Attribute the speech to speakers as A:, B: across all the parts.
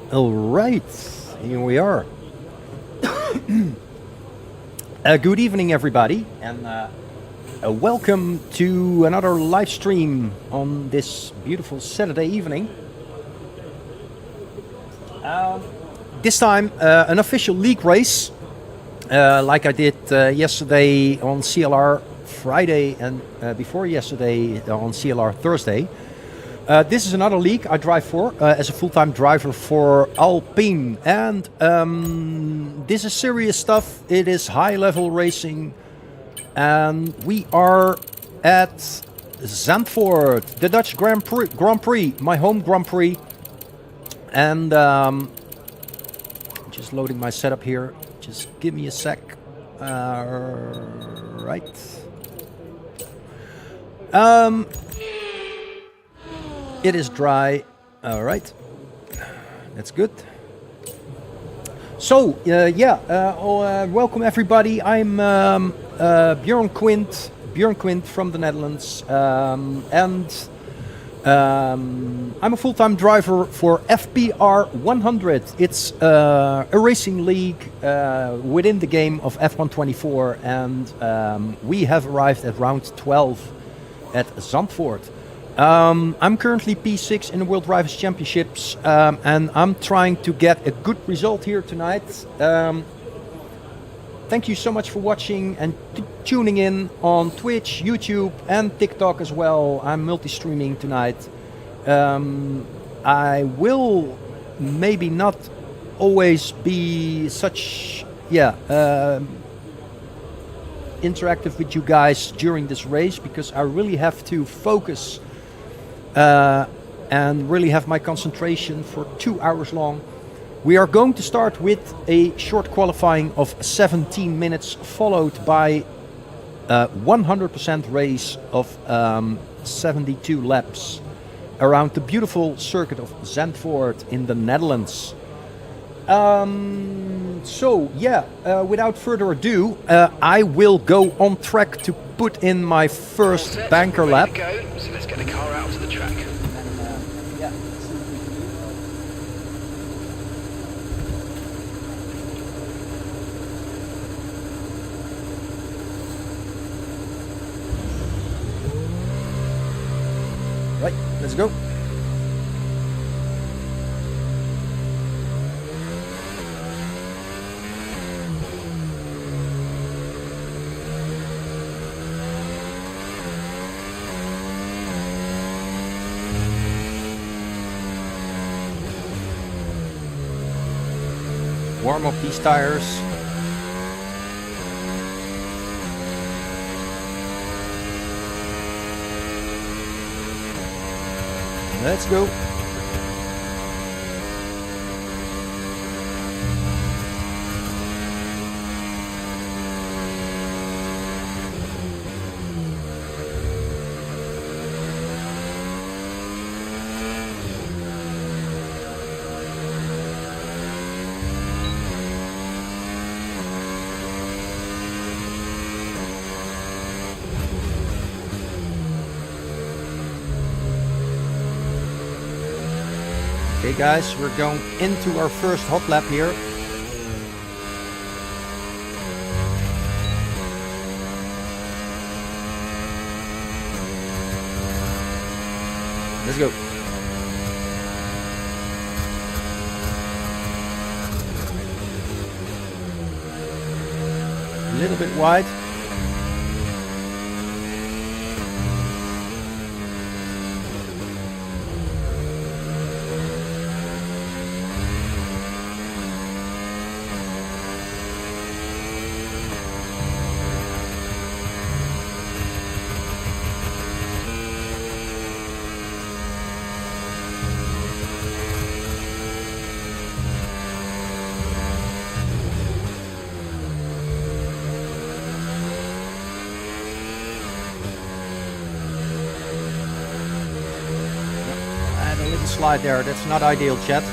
A: All right, here we are. Good evening, everybody, and welcome to another live stream on this beautiful Saturday evening. This time, an official league race, like I did yesterday on CLR Friday and before yesterday on CLR Thursday. This is another league I drive for as a full-time driver for Alpine, and this is serious stuff. It is high-level racing, and we are at Zandvoort, the Dutch Grand Prix, my home Grand Prix, and just loading my setup here. Just give me a sec. Right. It is dry. All right, that's good. So welcome everybody. I'm Björn Quint from the Netherlands, and I'm a full-time driver for FPR100. It's a racing league within the game of F124, and we have arrived at round 12 at Zandvoort. I'm currently P6 in the World Drivers' Championships, and I'm trying to get a good result here tonight. Thank you so much for watching and tuning in on Twitch, YouTube, and TikTok as well. I'm multi-streaming tonight. I will maybe not always be such, interactive with you guys during this race, because I really have to focus and really have my concentration for 2 hours long. We are going to start with a short qualifying of 17 minutes, followed by a 100% race of 72 laps around the beautiful circuit of Zandvoort in the Netherlands. Without further ado, I will go on track to put in my first banker lap.
B: So let's get the car out to the track.
A: Right, let's go. Warm up these tires. Let's go. Okay guys, we're going into our first hot lap here. Let's go. A little bit wide. Slide there, that's not ideal, chat.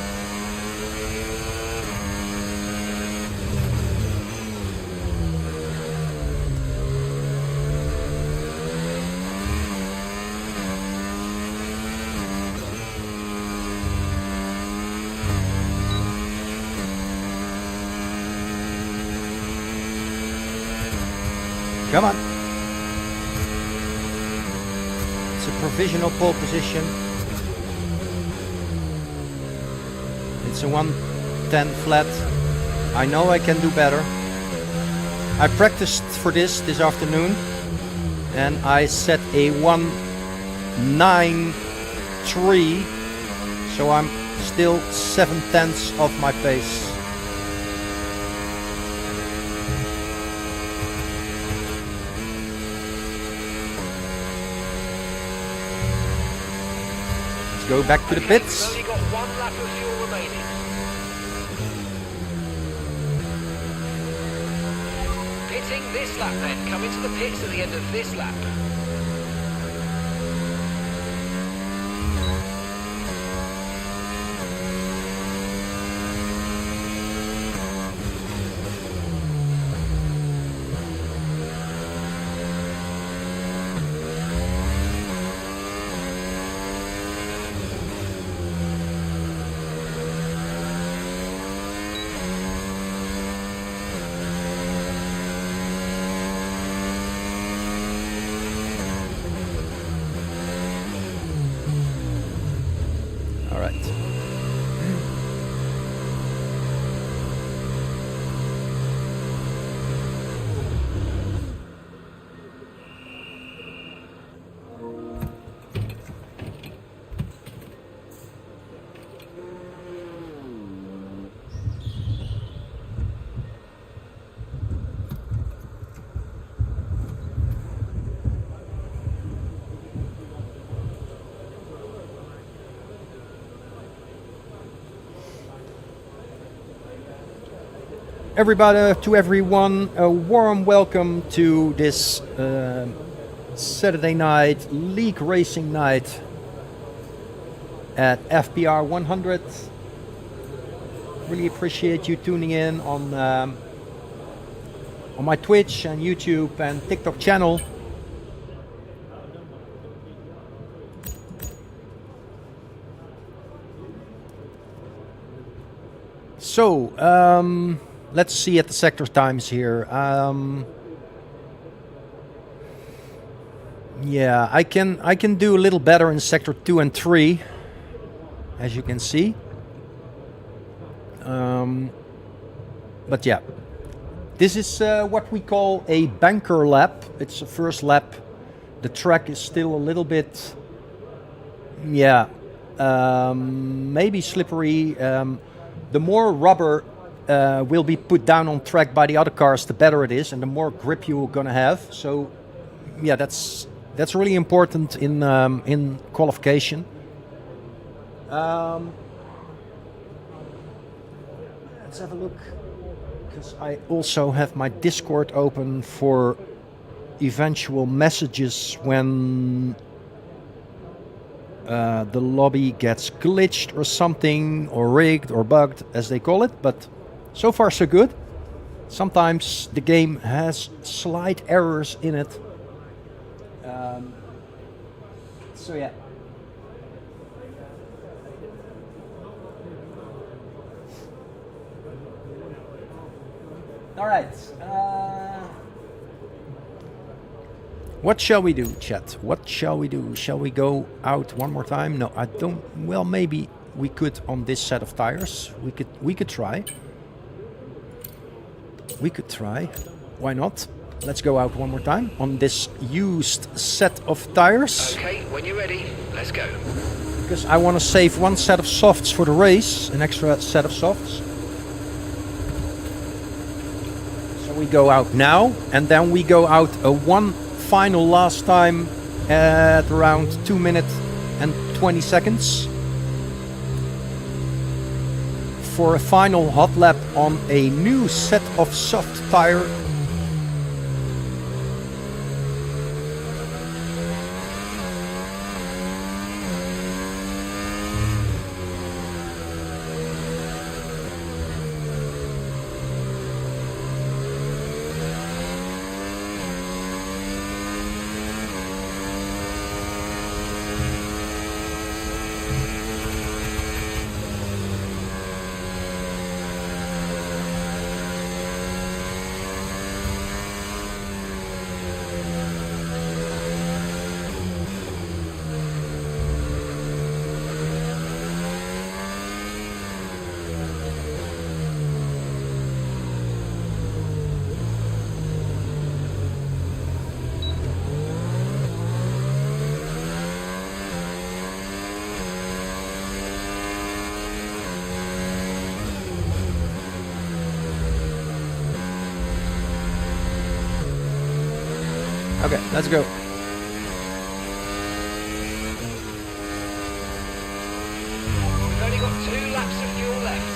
A: Come on. It's a provisional pole position. It's a 110 flat. I know I can do better. I practiced for this afternoon and I set a 193, so I'm still 7/10 of my pace. Let's go back to the pits.
B: You've only got 1 lap of fuel remaining. Pitting this lap then. Come into the pits at the end of this lap.
A: All right. Everybody, to everyone, a warm welcome to this Saturday night league racing night at FPR100. Really appreciate you tuning in on my Twitch and YouTube and TikTok channel. So, let's see at the sector times here. Yeah, I can do a little better in sector 2 and 3, as you can see. But yeah, this is what we call a banker lap. It's the first lap. The track is still a little bit, yeah, maybe slippery. The more rubber will be put down on track by the other cars, the better it is, and the more grip you're gonna have. So, yeah, that's really important in qualification. Let's have a look, because I also have my Discord open for eventual messages when the lobby gets glitched or something, or rigged or bugged, as they call it. But so far so good. Sometimes the game has slight errors in it. So yeah. All right. What shall we do, chat? What shall we do? Shall we go out one more time? No, I don't. Well, maybe we could on this set of tires. We could try. We could try. Why not? Let's go out one more time on this used set of tires.
B: Okay, when you're ready, let's go.
A: Because I want to save one set of softs for the race, an extra set of softs. So we go out now, and then we go out one final last time at around 2 minutes and 20 seconds for a final hot lap on a new set of soft tire. Okay, let's go.
B: We've only got 2 laps of fuel left.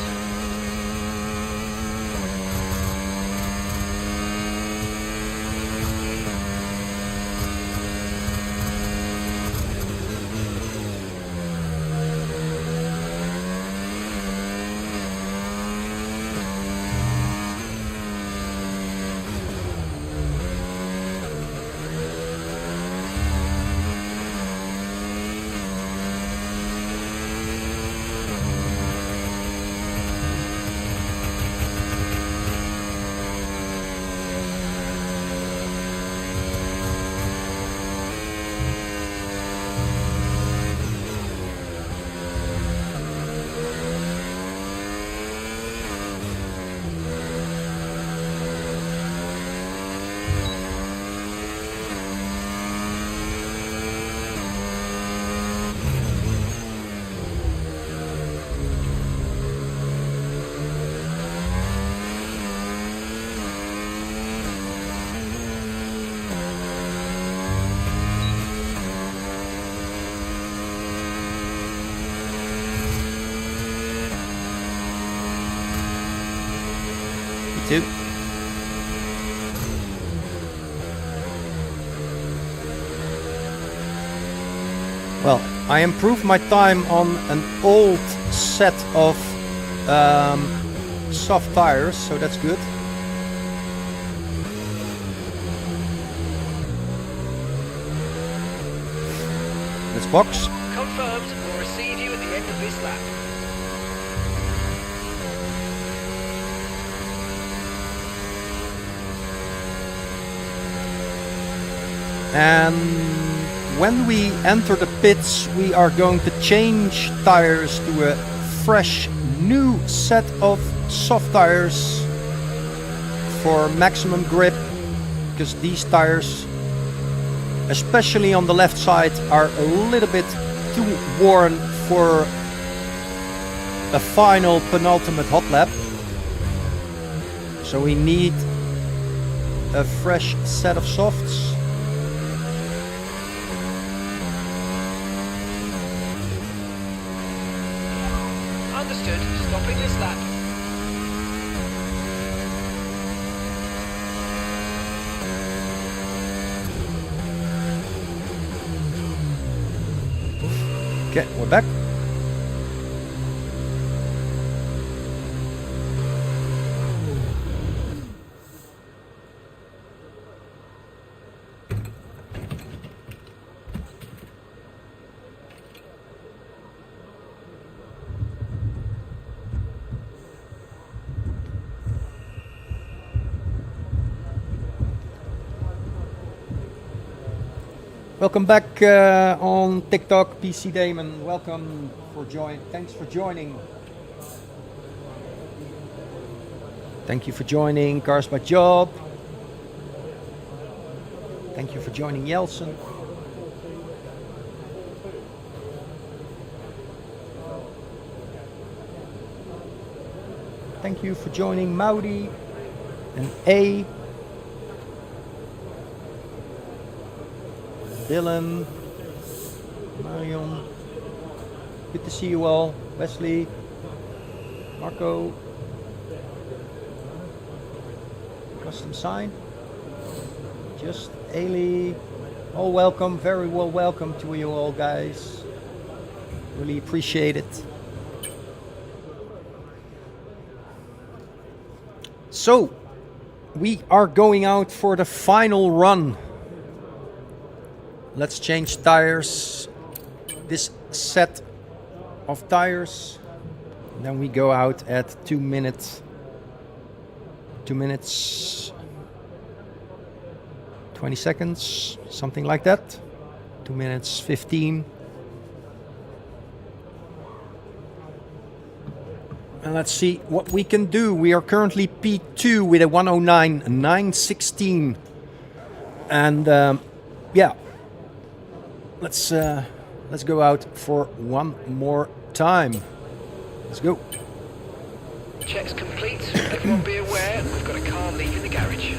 A: Two. Well, I improved my time on an old set of soft tires, so that's good. Let's box.
B: Confirmed. We'll receive you at the end of this lap.
A: And when we enter the pits, we are going to change tires to a fresh new set of soft tires for maximum grip, because these tires, especially on the left side, are a little bit too worn for a final penultimate hot lap. So we need a fresh set of softs.
B: Understood. Stopping this lap.
A: Okay, we're back. Welcome back on TikTok, PC Damon. Welcome for Thanks for joining. Thank you for joining Cars by Job. Thank you for joining Yelson. Thank you for joining Maudi and A. Dylan, Marion, good to see you all. Wesley, Marco, custom sign, just Ailey, all welcome, very well welcome to you all guys. Really appreciate it. So, we are going out for the final run. Let's change tires, this set of tires, and then we go out at 2 minutes 20 seconds, something like that, 2 minutes 15. And let's see what we can do. We are currently P2 with a 109.916, and yeah. Let's go out for one more time. Let's go.
B: Checks complete. Everyone be aware, we've got a car leaving the garage.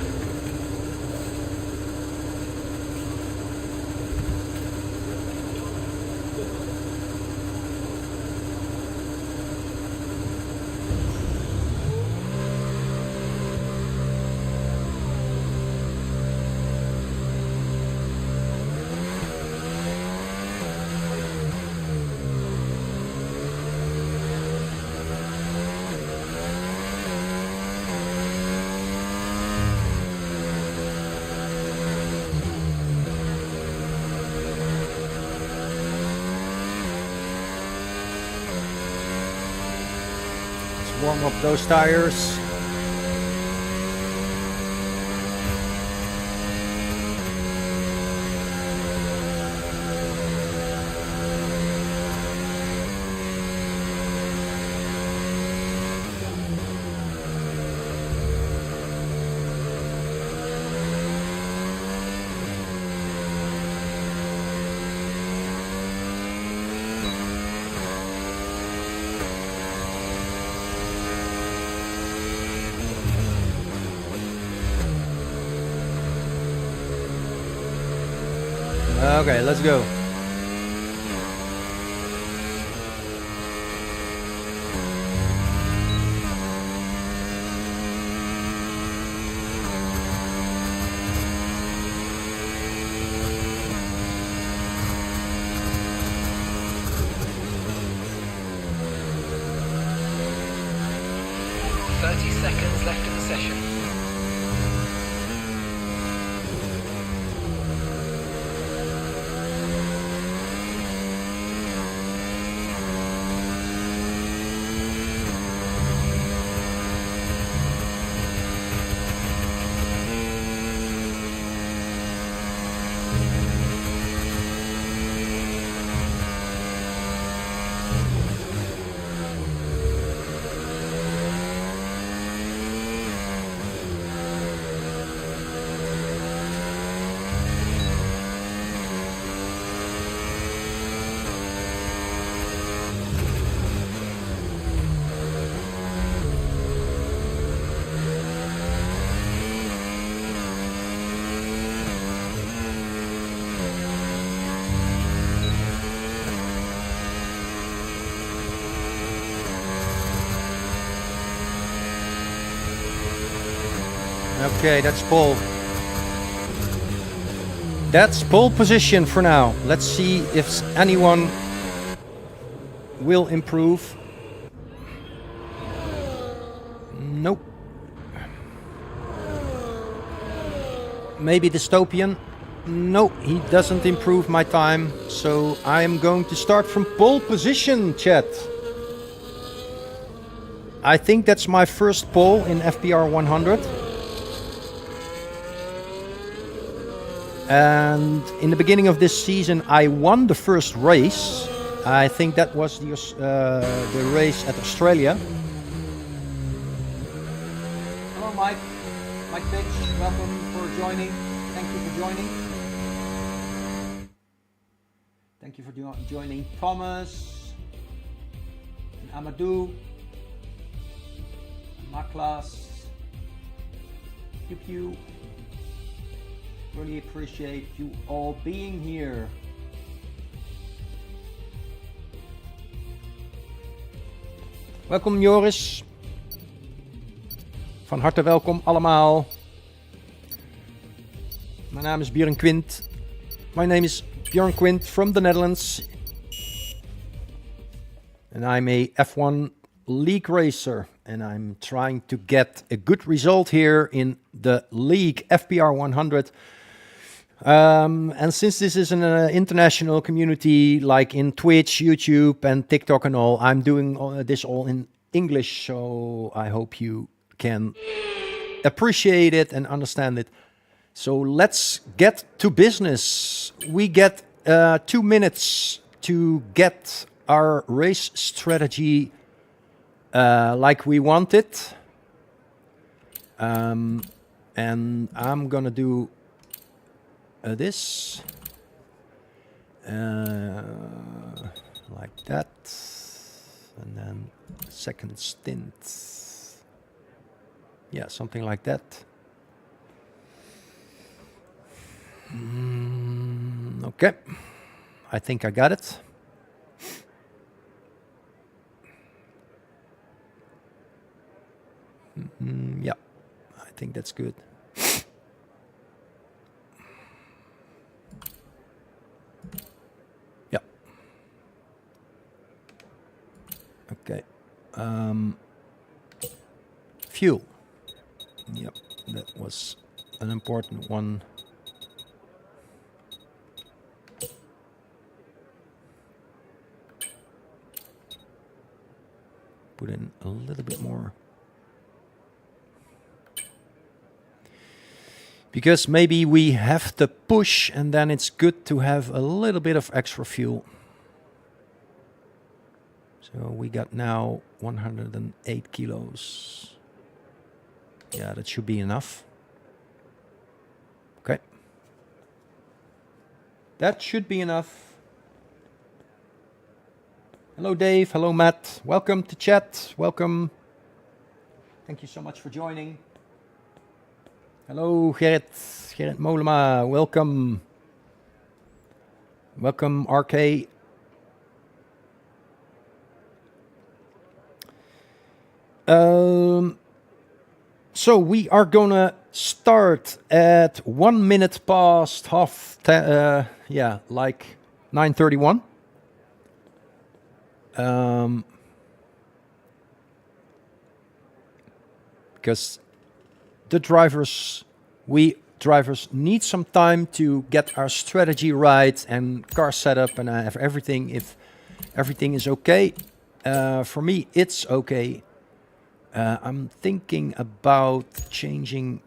A: Warm up those tires. Okay, let's go.
B: Seconds left in the session.
A: Okay, that's pole. That's pole position for now. Let's see if anyone will improve. Nope. Maybe Dystopian. No, he doesn't improve my time. So I am going to start from pole position, chat. I think that's my first pole in FPR100. And in the beginning of this season, I won the first race. I think that was the race at Australia. Hello, Mike. Mike Pitch, welcome for joining. Thank you for joining. Thank you for joining Thomas, and Amadou, and Maklas, Pew Pew. Really appreciate you all being here. Welkom Joris. Van harte welkom allemaal. Mijn naam is Björn Quint. My name is Björn Quint from the Netherlands. And I'm a F1 league racer. And I'm trying to get a good result here in the league FPR100. And since this is an international community, like in Twitch, YouTube, and TikTok and all, I'm doing this all in English. So I hope you can appreciate it and understand it. So let's get to business. We get 2 minutes to get our race strategy like we want it. And I'm gonna do this like that, and then second stint, yeah, something like that. Okay, I think I got it. Yeah, I think that's good. Okay. Fuel. Yep, that was an important one. put in a little bit more. Because maybe we have to push and then it's good to have a little bit of extra fuel. So we got now 108 kilos. Yeah, that should be enough. Okay. That should be enough. Hello Dave, hello Matt. Welcome to chat, welcome. Thank you so much for joining. Hello Gerrit Molema, welcome. Welcome RK. So we are gonna start at 1 minute past like 9:31. Because we drivers need some time to get our strategy right and car setup and have everything. If everything is okay, for me it's okay. I'm thinking about changing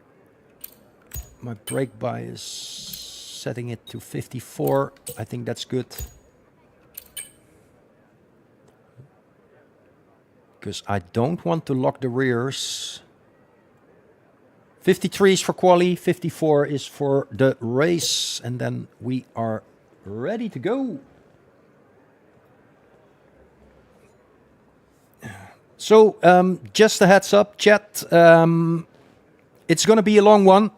A: my brake bias, setting it to 54. I think that's good. Because I don't want to lock the rears. 53 is for quali, 54 is for the race, and then we are ready to go. So, just a heads up, chat. It's going to be a long one.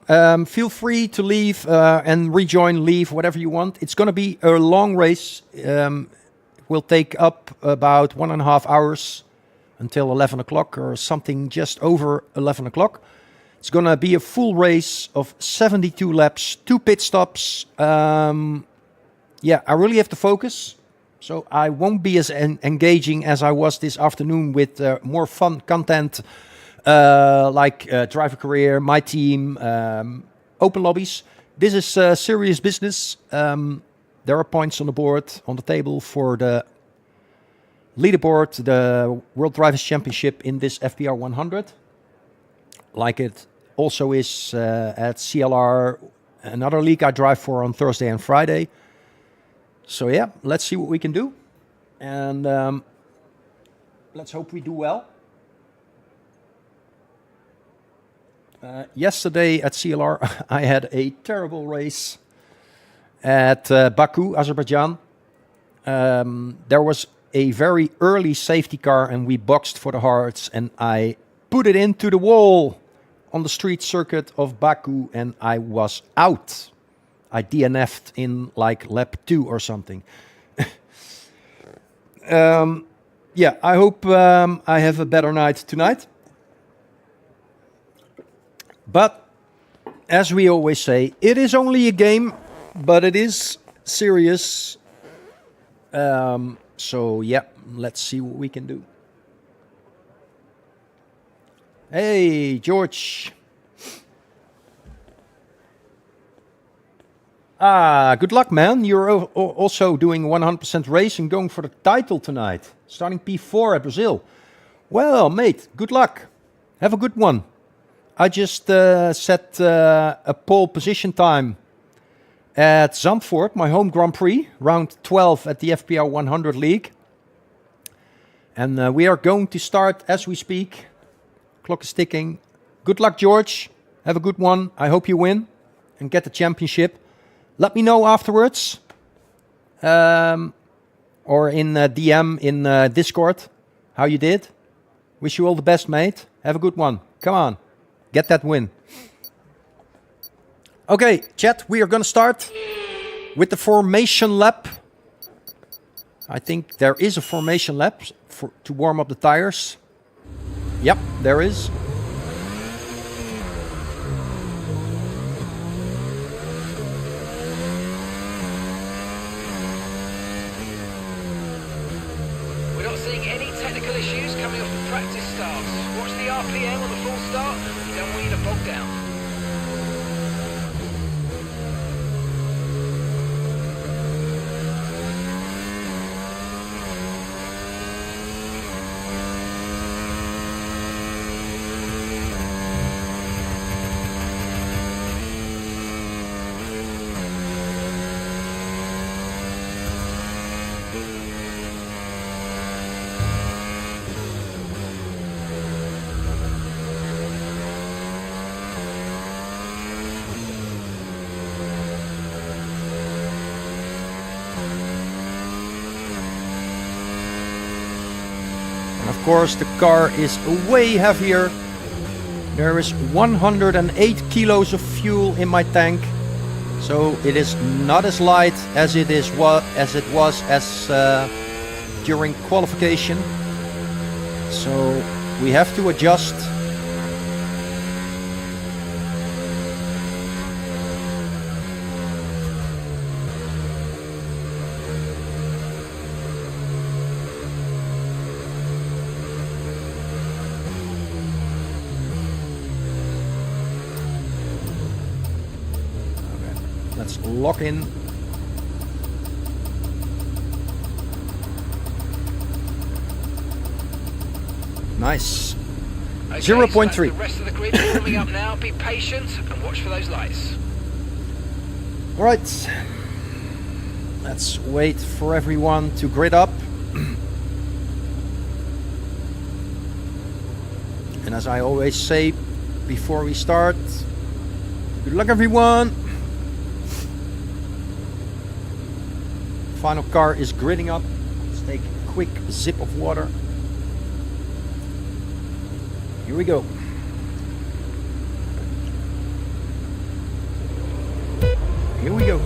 A: Feel free to leave and rejoin, leave, whatever you want. It's going to be a long race. It will take up about 1.5 hours until 11 o'clock or something just over 11 o'clock. It's going to be a full race of 72 laps, 2 pit stops. Yeah, I really have to focus. So I won't be as engaging as I was this afternoon with more fun content like driver career, my team, open lobbies. This is serious business. There are points on the board, on the table for the leaderboard, the World Drivers' Championship in this FPR100. Like it also is at CLR, another league I drive for on Thursday and Friday. So yeah, let's see what we can do. And let's hope we do well. Yesterday at CLR, I had a terrible race at Baku, Azerbaijan. There was a very early safety car and we boxed for the hards and I put it into the wall on the street circuit of Baku and I was out. I DNF'd in like lap 2 or something. Yeah, I hope I have a better night tonight. But as we always say, it is only a game, but it is serious. So yeah, let's see what we can do. Hey, George. Good luck, man. You're also doing 100% race and going for the title tonight. Starting P4 at Brazil. Well, mate, good luck. Have a good one. I just set a pole position time at Zandvoort, my home Grand Prix, round 12 at the FPR100 League. And we are going to start as we speak. Clock is ticking. Good luck, George. Have a good one. I hope you win and get the championship. Let me know afterwards. Or in DM in Discord how you did. Wish you all the best, mate. Have a good one. Come on. Get that win. Okay, chat, we are going to start with the formation lap. I think there is a formation lap to warm up the tires. Yep, there is.
B: We're not seeing any technical issues coming off the practice starts. Watch the RPM on the full start. You don't want you to bog down.
A: course the car is way heavier. There is 108 kilos of fuel in my tank, so it is not as light as it was during qualification. So we have to adjust. Let's lock in. Nice.
B: Okay,
A: 0.3.
B: So the rest of the grid is coming up now. Be patient and watch for those lights.
A: All right. Let's wait for everyone to grid up. And as I always say before we start, good luck everyone. Final car is gridding up. Let's take a quick sip of water. Here we go. Here we go.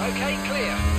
B: Okay, clear.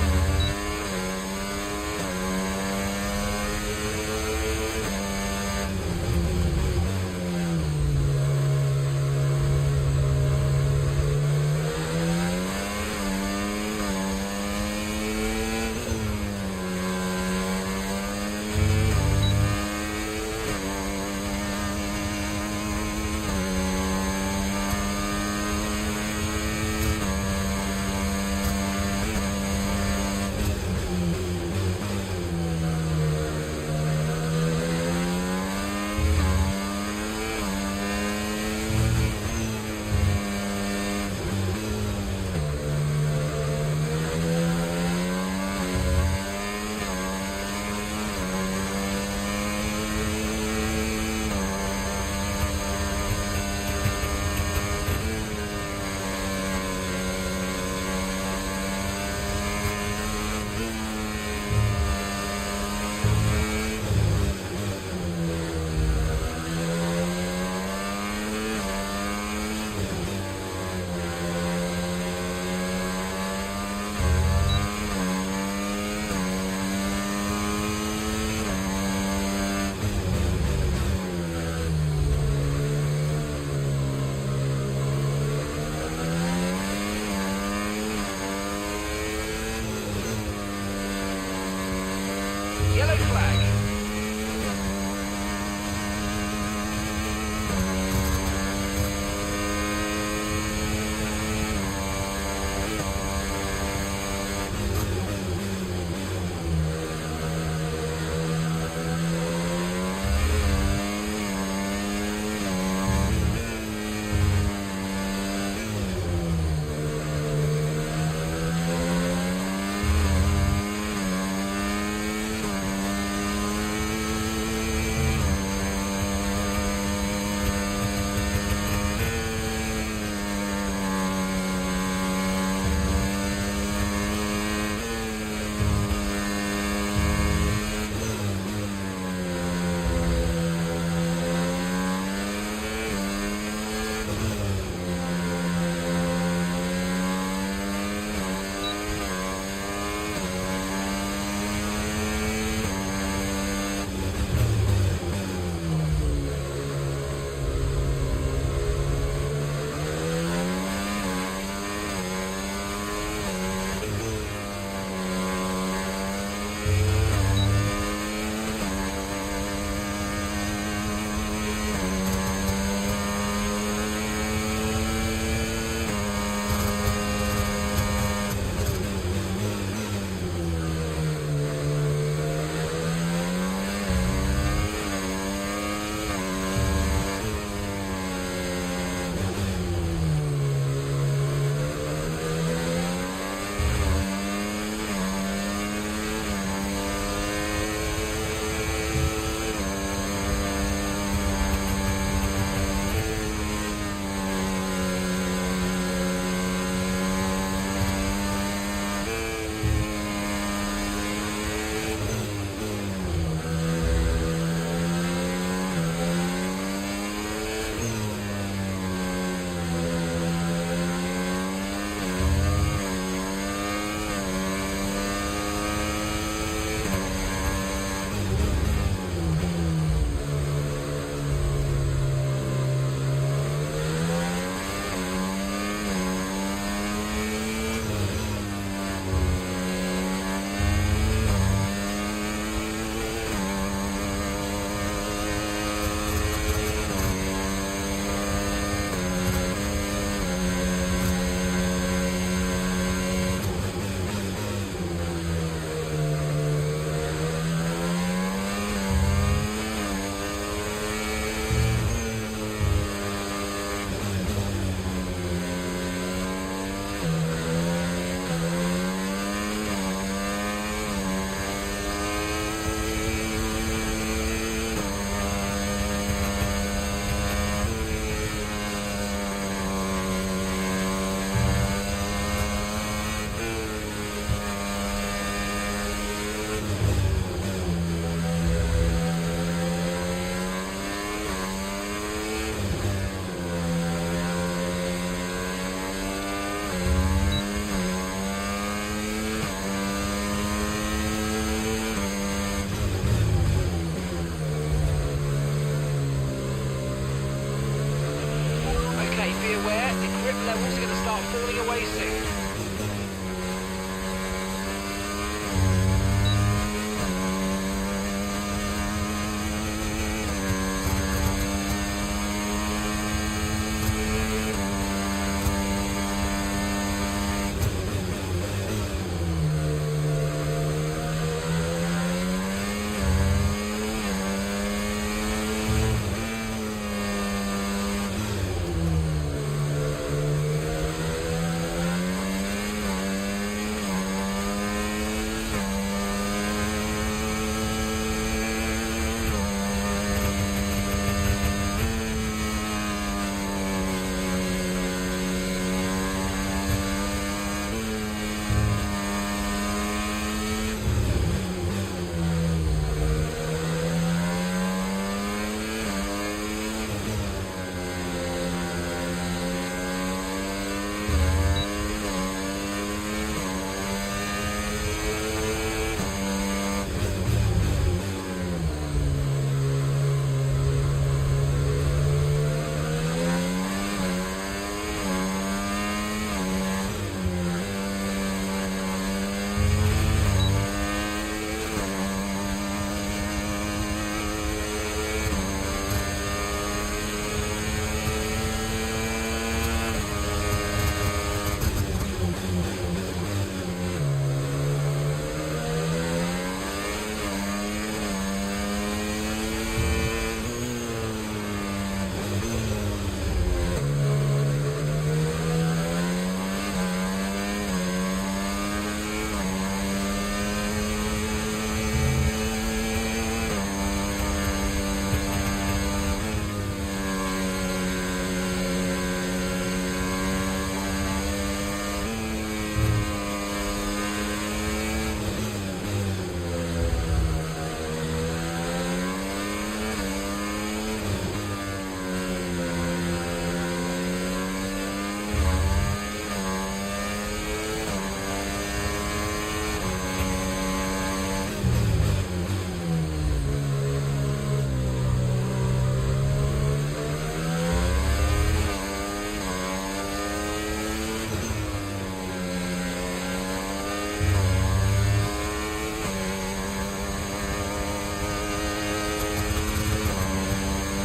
B: wheels are going to start falling away soon.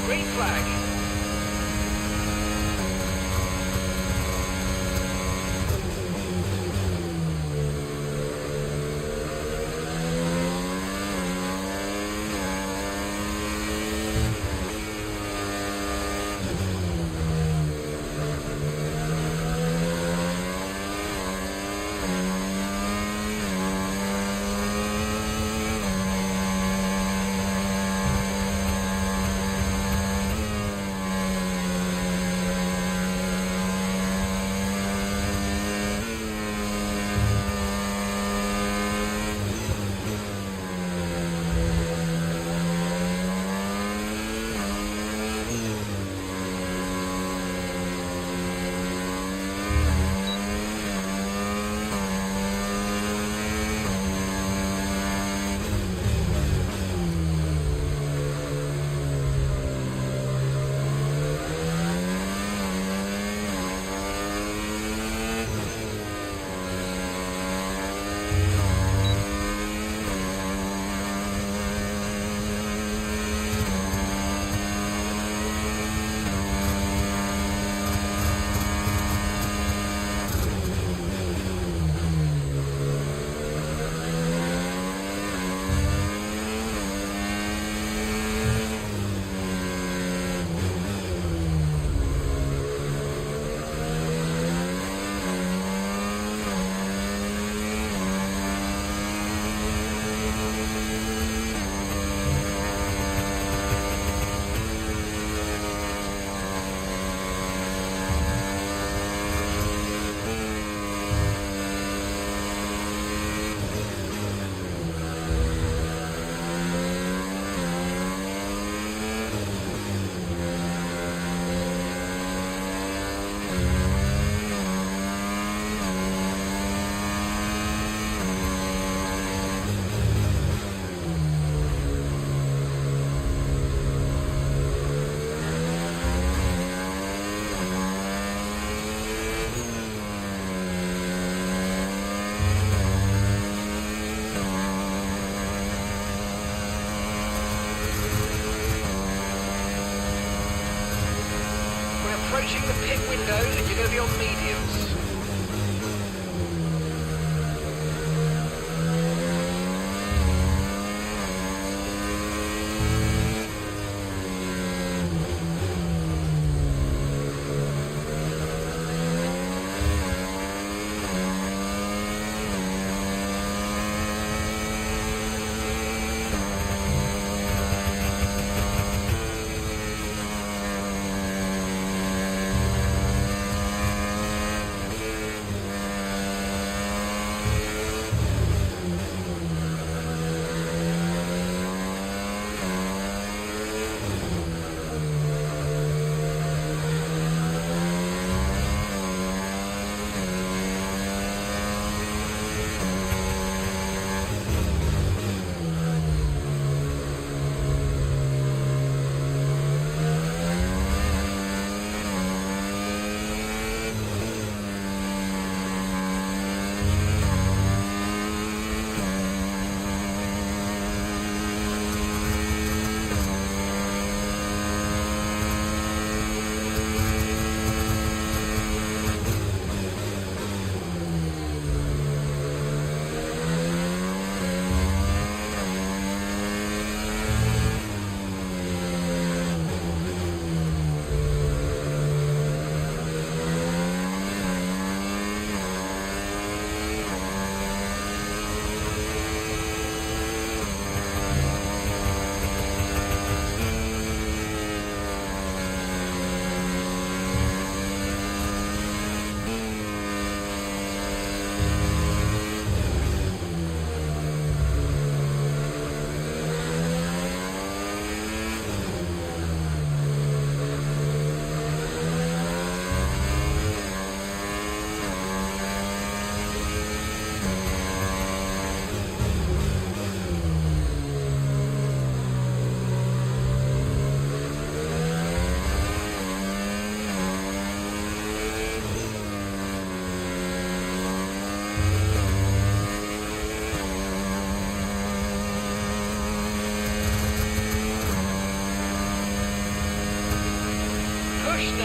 B: Green flag.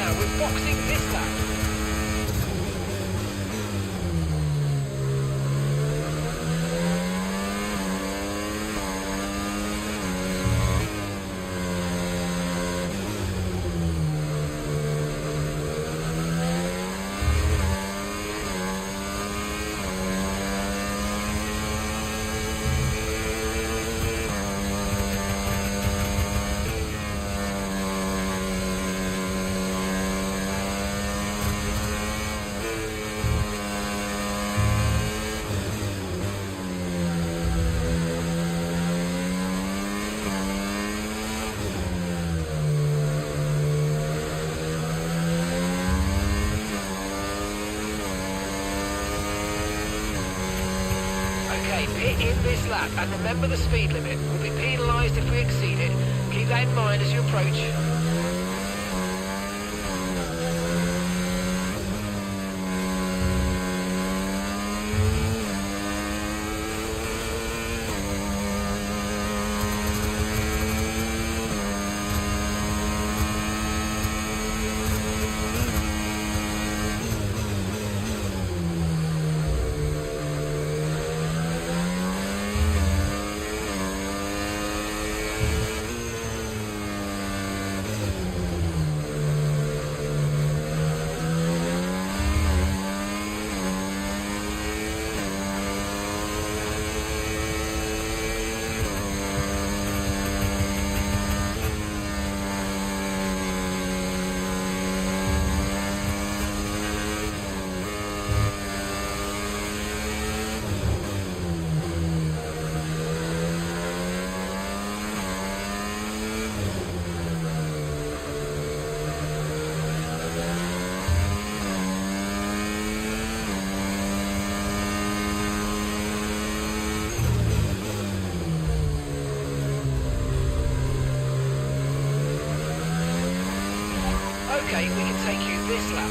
B: now. We're boxing this lap. Okay, pit in this lap, and remember the speed limit. We'll be penalised if we exceed it. Keep that in mind as you approach. Okay, we can take you this lap.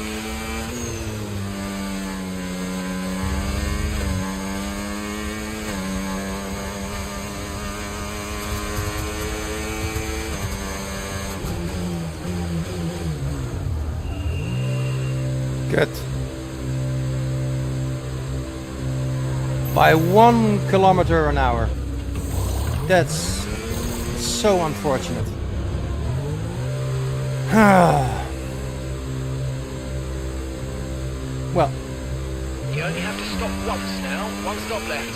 A: Good. By 1 kilometer an hour. That's so unfortunate. Well,
B: You only have to stop once now. One stop left.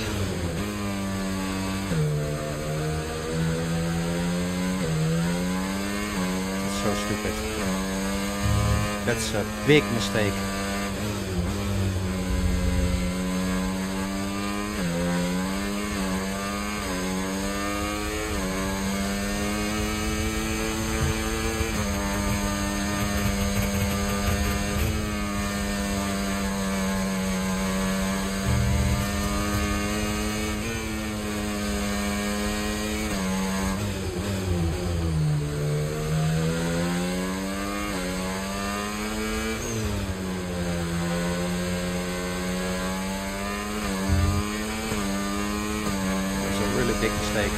A: that's so stupid. That's a big mistake. Really big mistake.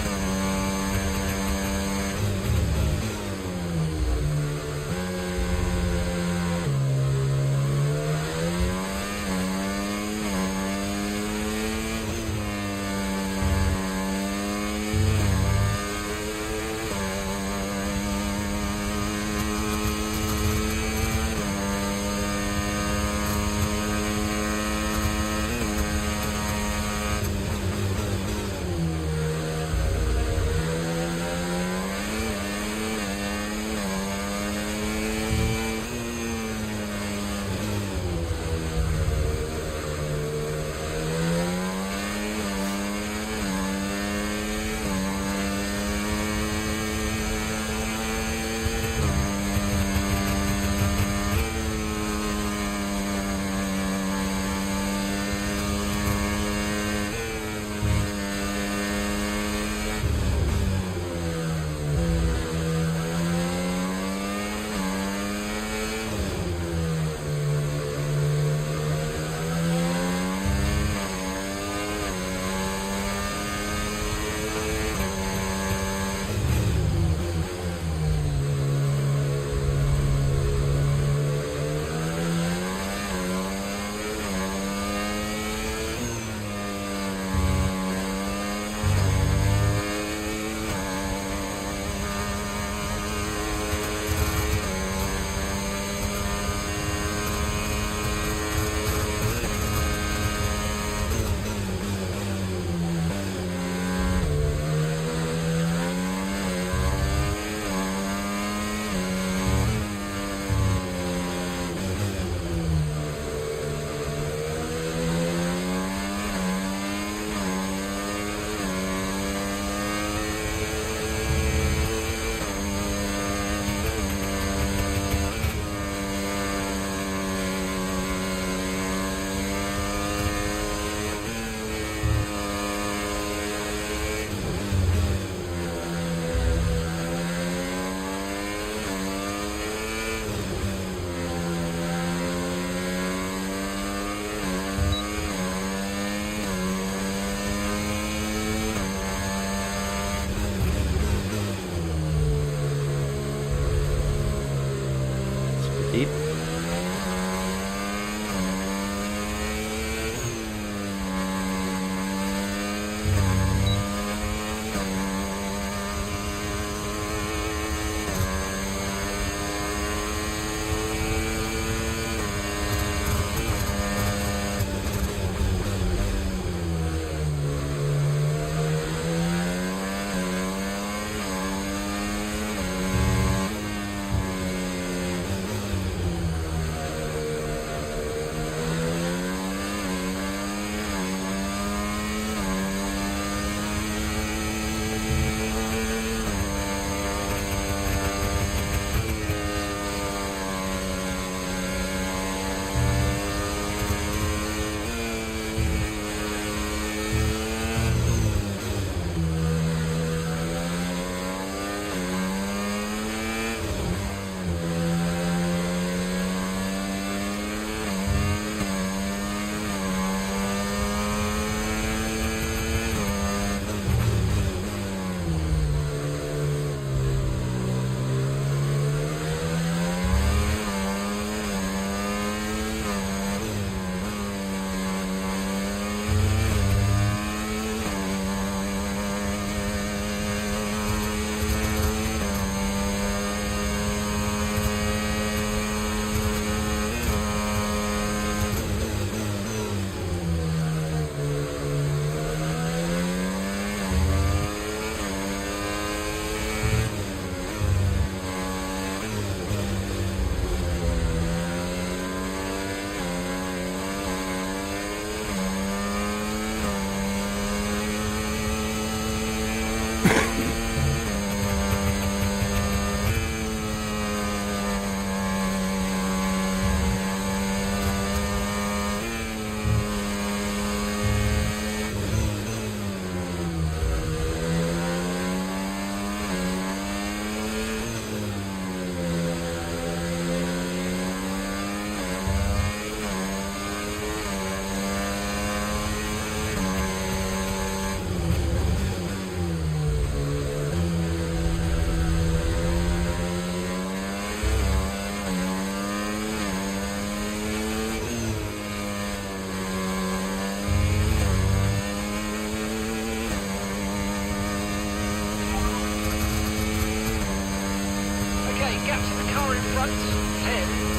B: front,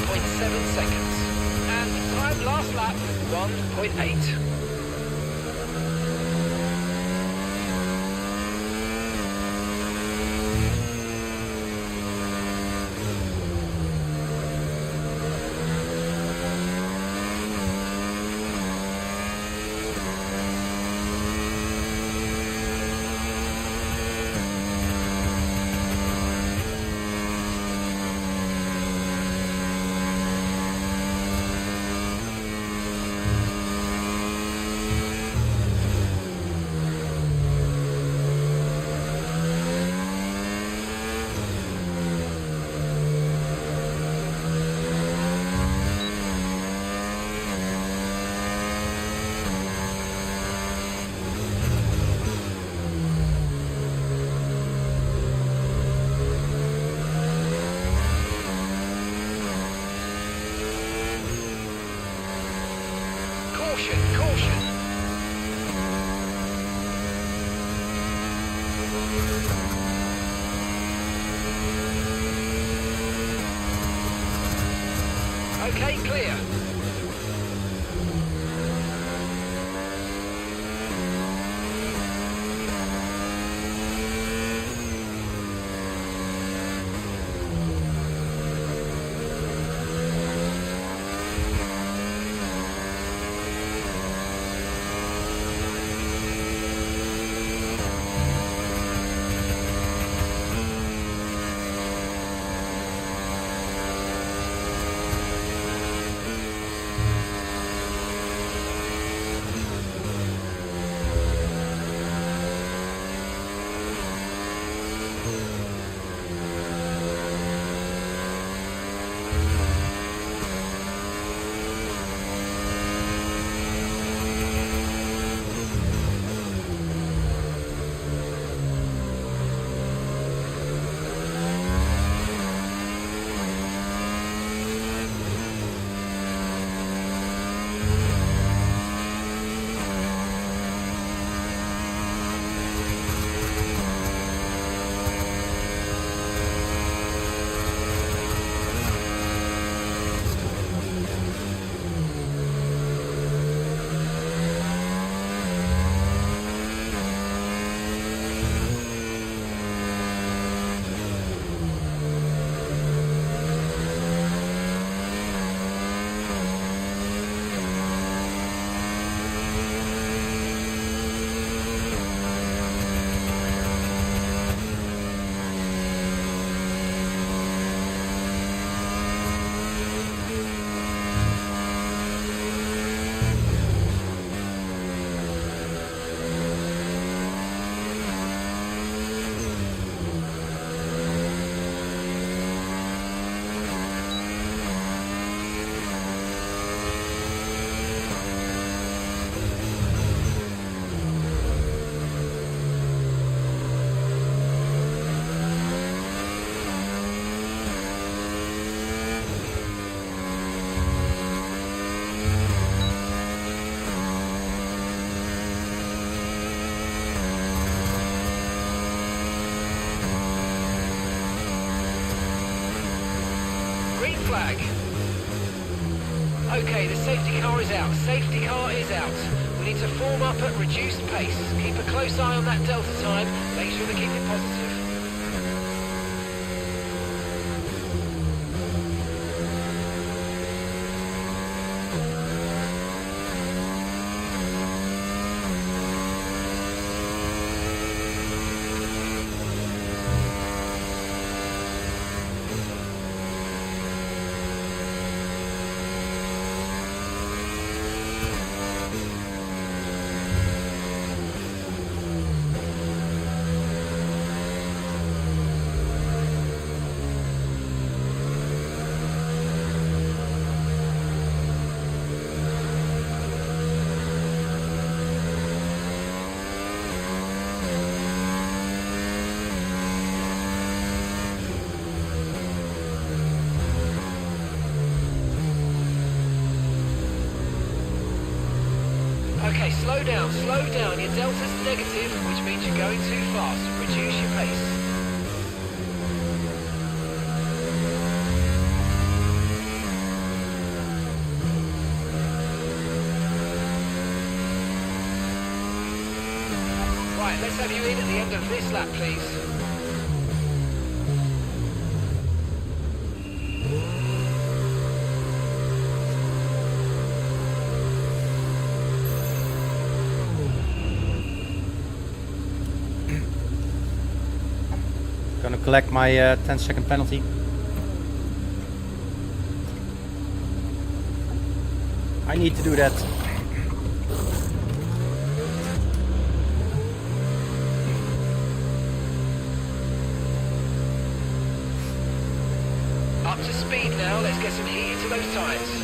B: 10.7 seconds. And time last lap, 1.8. Caution, caution. Okay, clear. Flag. Okay, the safety car is out. Safety car is out. We need to form up at reduced pace. Keep a close eye on that delta time. Make sure to keep it positive. Okay, slow down, slow down. Your delta's negative, which means you're going too fast. Reduce your pace. Right, let's have you in at the end of this lap, please.
A: Gonna collect my 10-second penalty. I need to do that.
B: Up to speed now, let's get some heat into those tyres.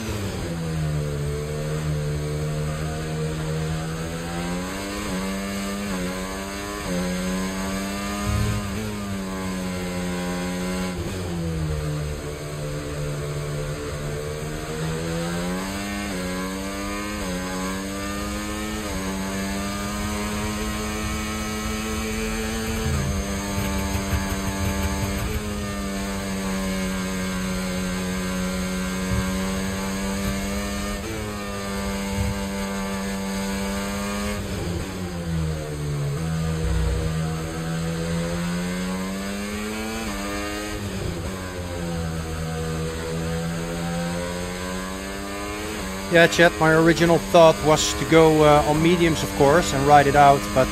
A: Yeah, Chet, my original thought was to go on mediums, of course, and ride it out, but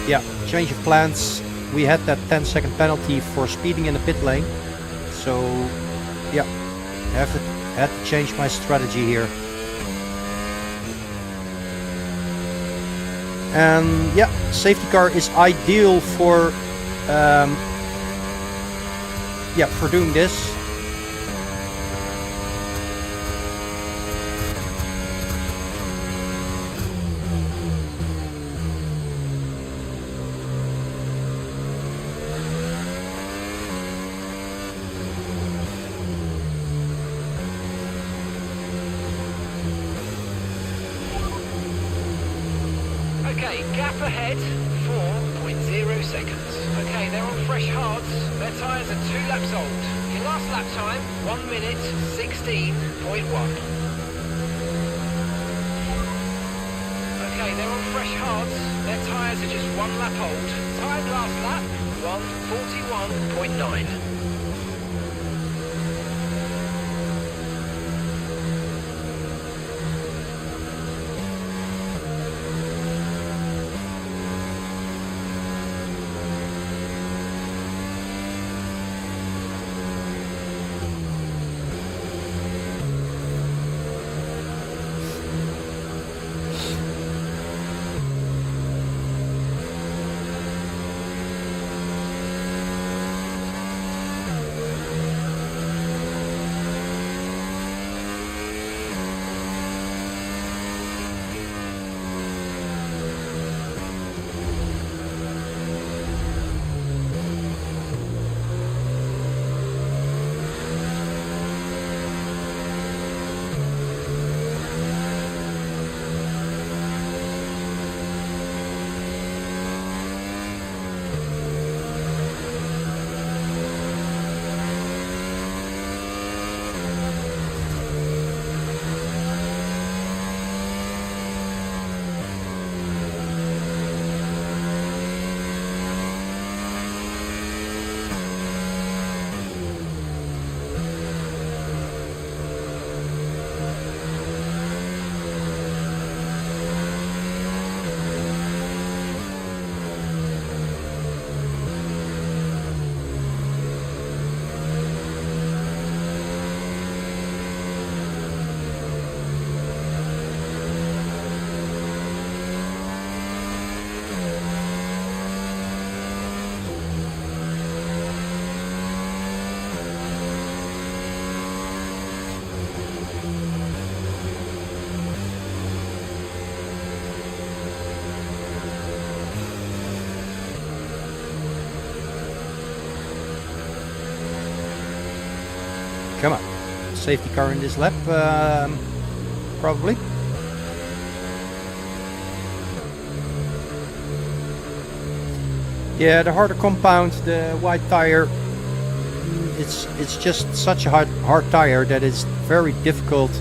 A: yeah, change of plans. We had that 10-second penalty for speeding in the pit lane, so yeah, had to change my strategy here. And yeah, safety car is ideal for for doing this.
B: Okay, gap ahead, 4.0 seconds. Okay, they're on fresh hards. Their tyres are 2 laps old. Your last lap time, 1 minute, 16.1. Okay, they're on fresh hards. Their tyres are just 1 lap old. Time last lap, 1:41.9.
A: Come on, safety car in this lap, probably. Yeah, the harder compound, the wide tire, it's just such a hard tire that it's very difficult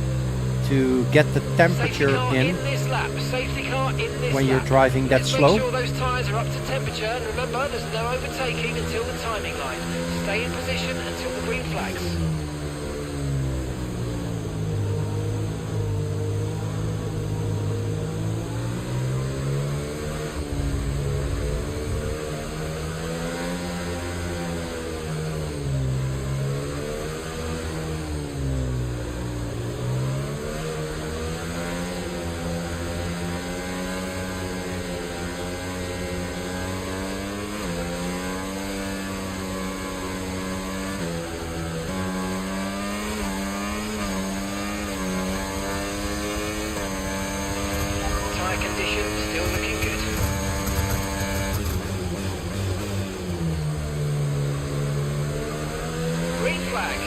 A: to get the temperature in.
B: This lap. Safety car in this
A: when you're
B: lap.
A: driving that
B: Let's
A: slow.
B: make sure those tyres are up to temperature, and remember, there's no overtaking until the timing line. Stay in position until the green flags. Condition still looking good. Green flag.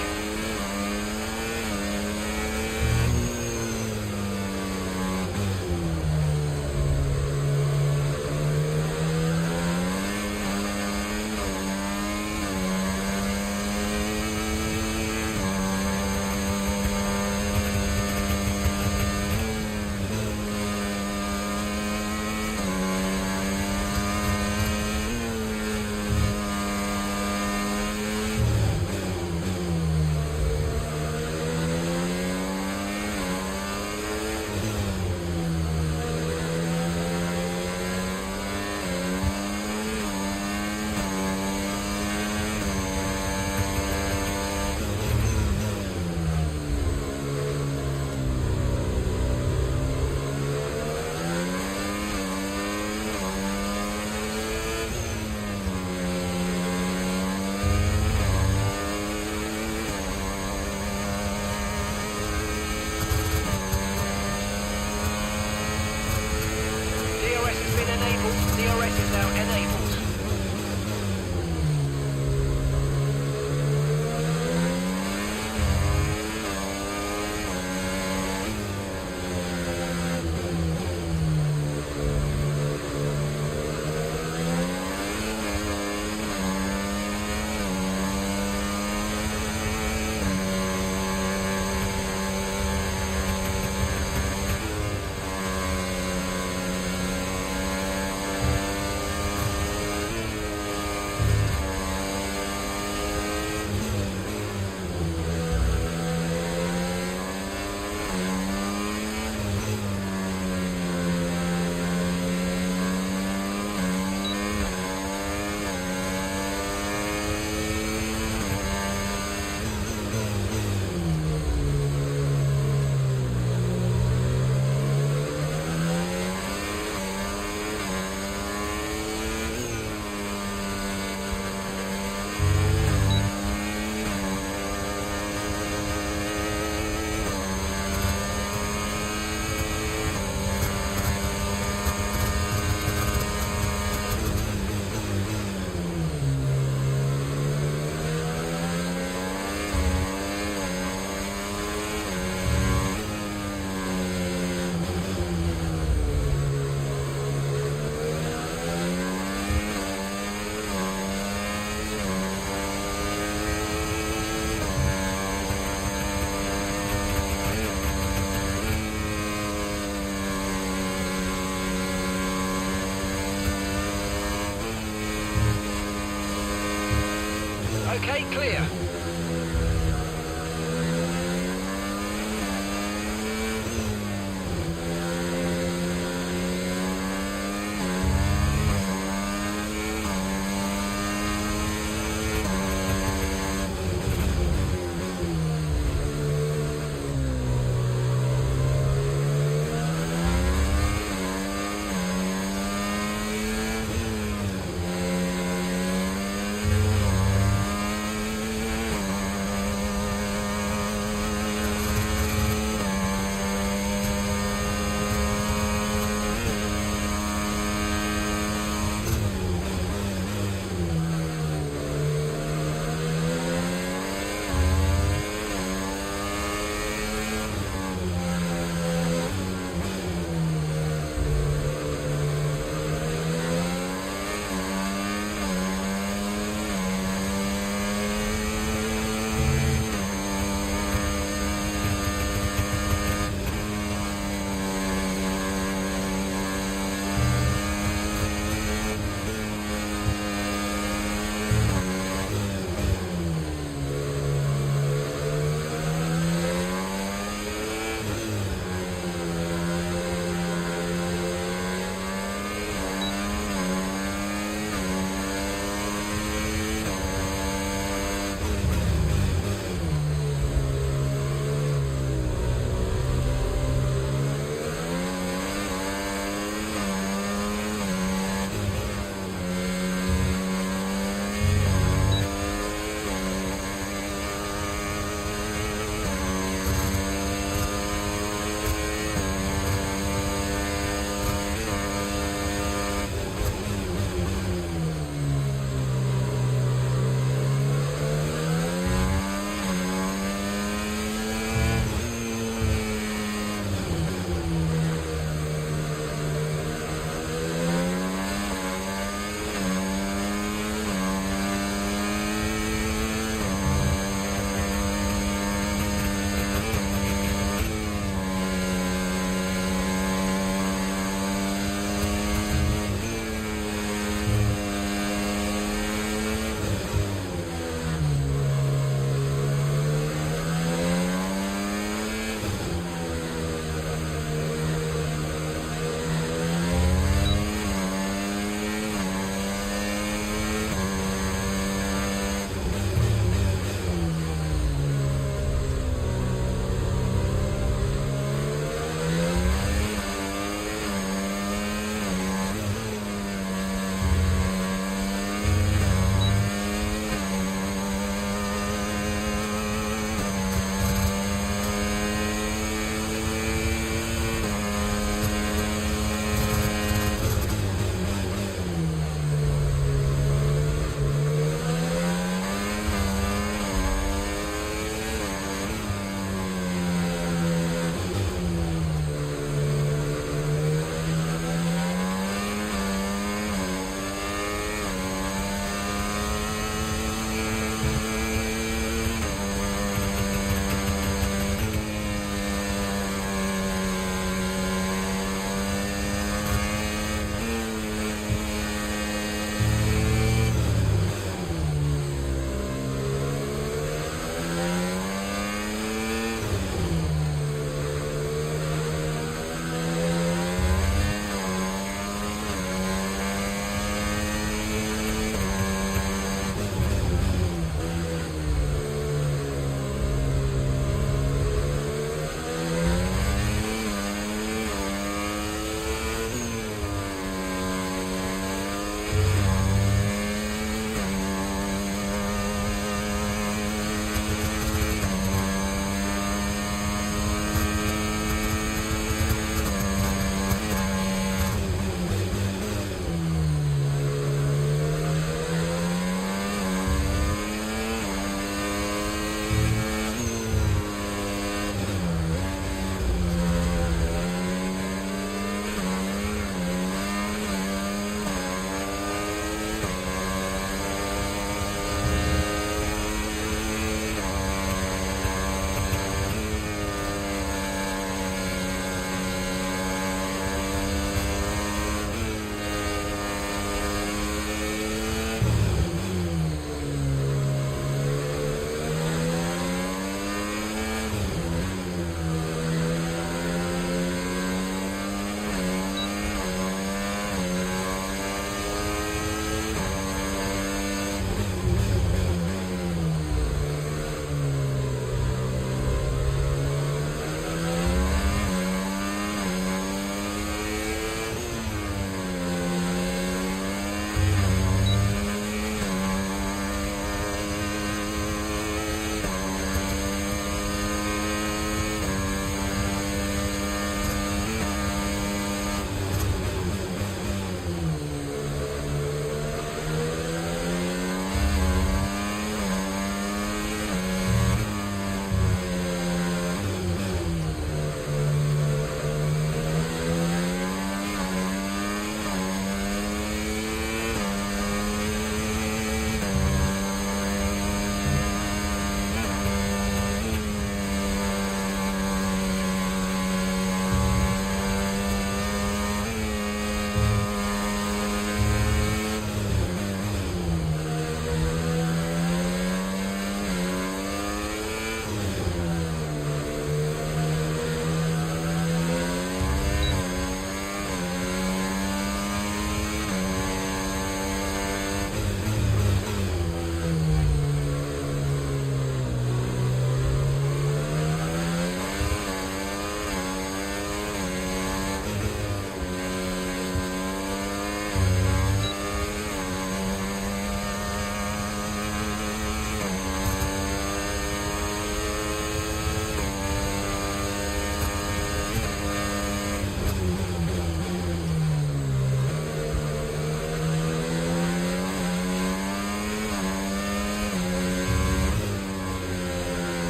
B: DRS is now enabled. Okay, clear.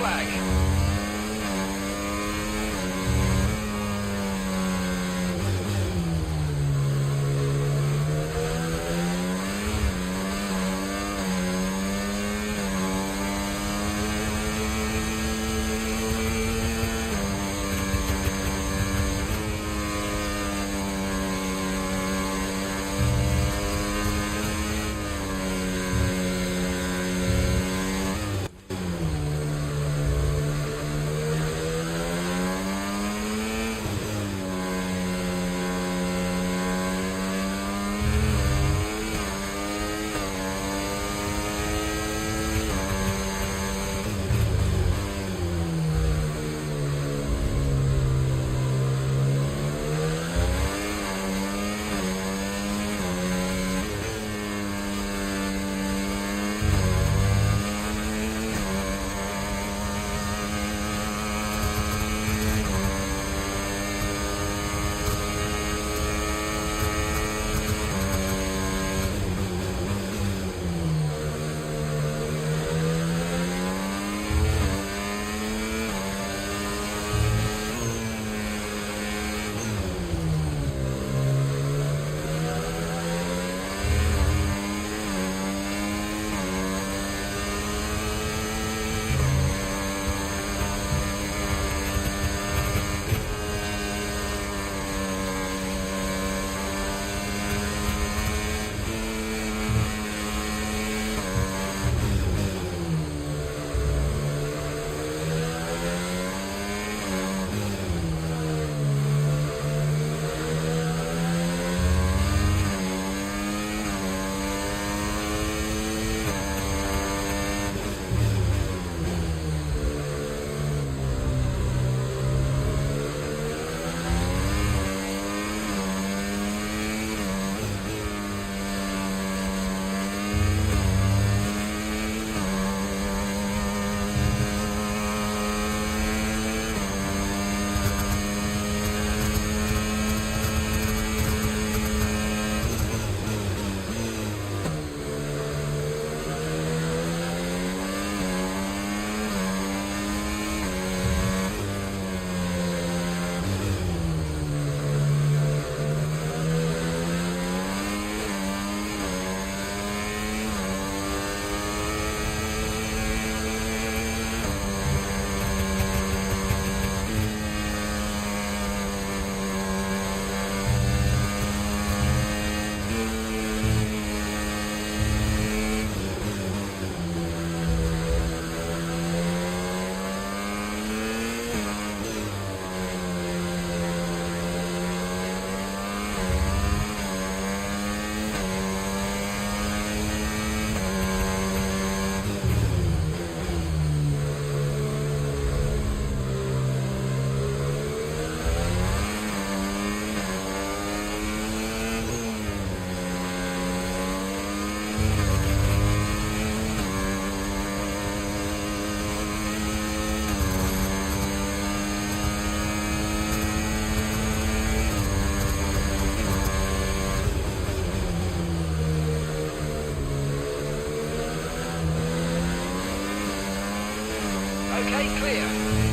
B: flag. Okay, clear.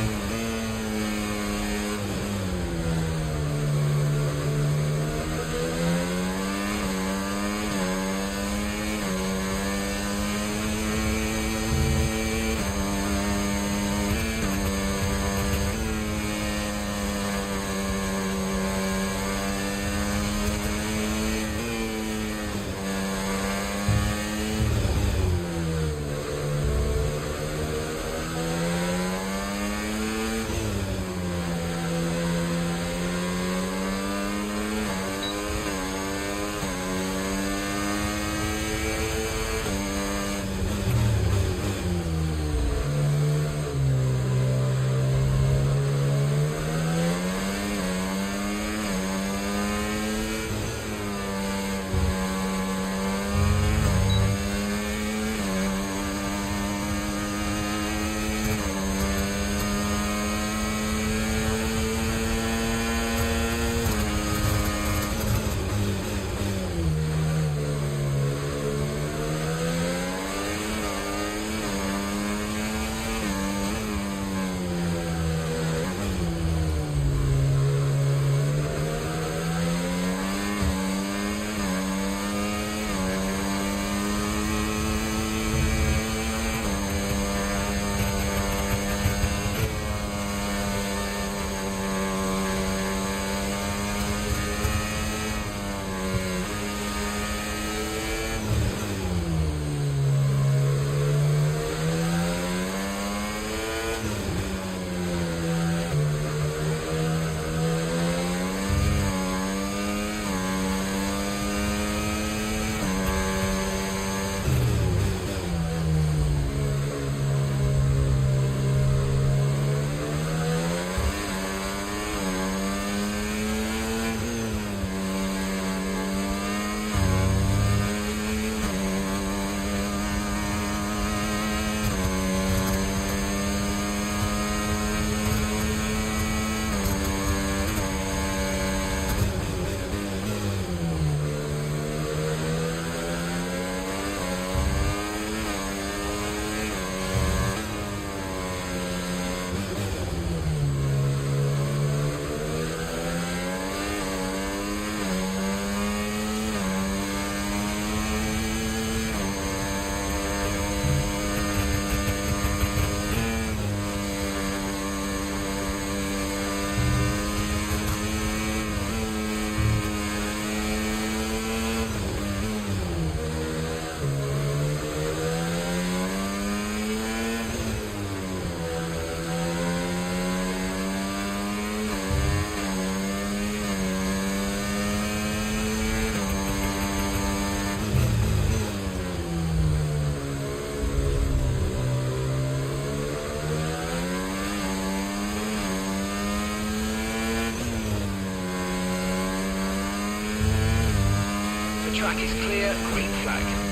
B: Track is clear, green flag.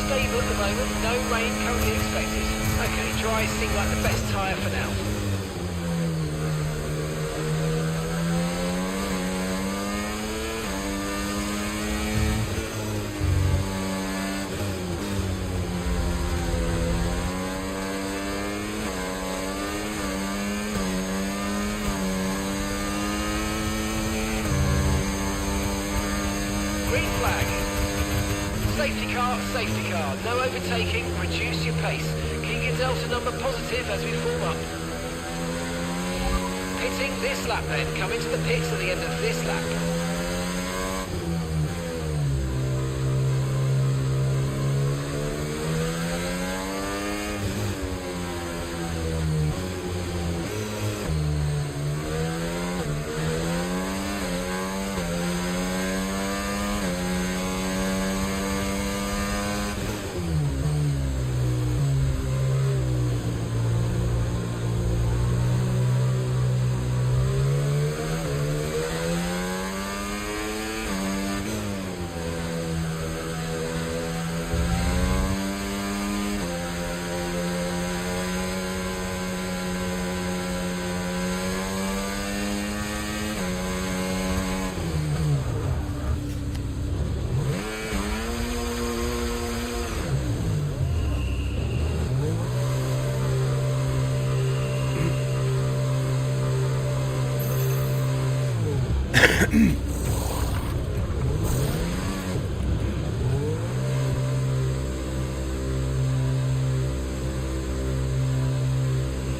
B: Stable at the moment, no rain currently expected. Okay, dry seem like the best tyre for now. Green flag. Safety car, no overtaking, reduce your pace. Keep your delta number positive as we form up. Pitting this lap then, come into the pits at the end of this lap.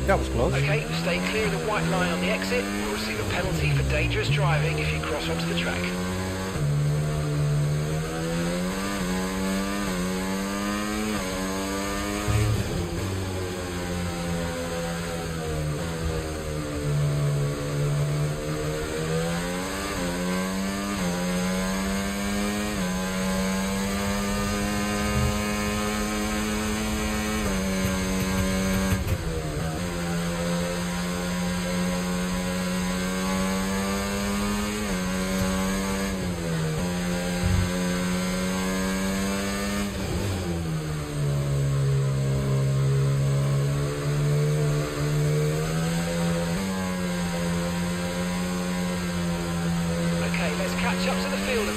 A: That was close.
B: Okay, stay clear of the white line on the exit. You'll receive a penalty for dangerous driving if you cross onto the track.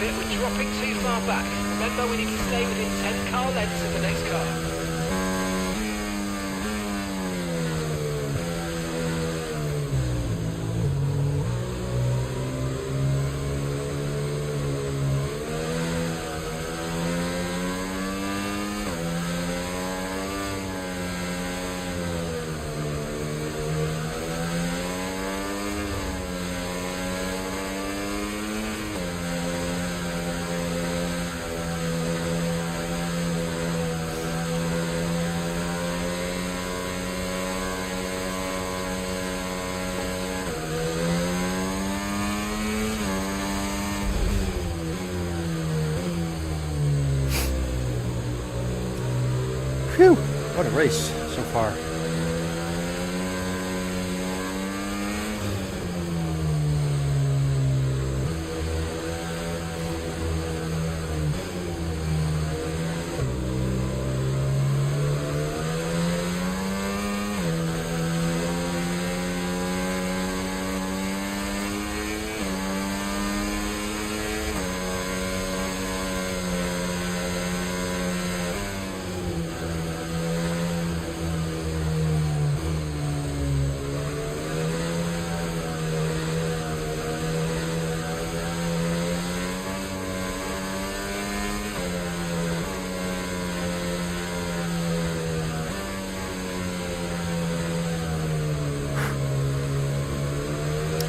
B: bit. We're dropping too far back. Remember, we need to stay within 10 car lengths of the next car.
A: Phew, what a race so far.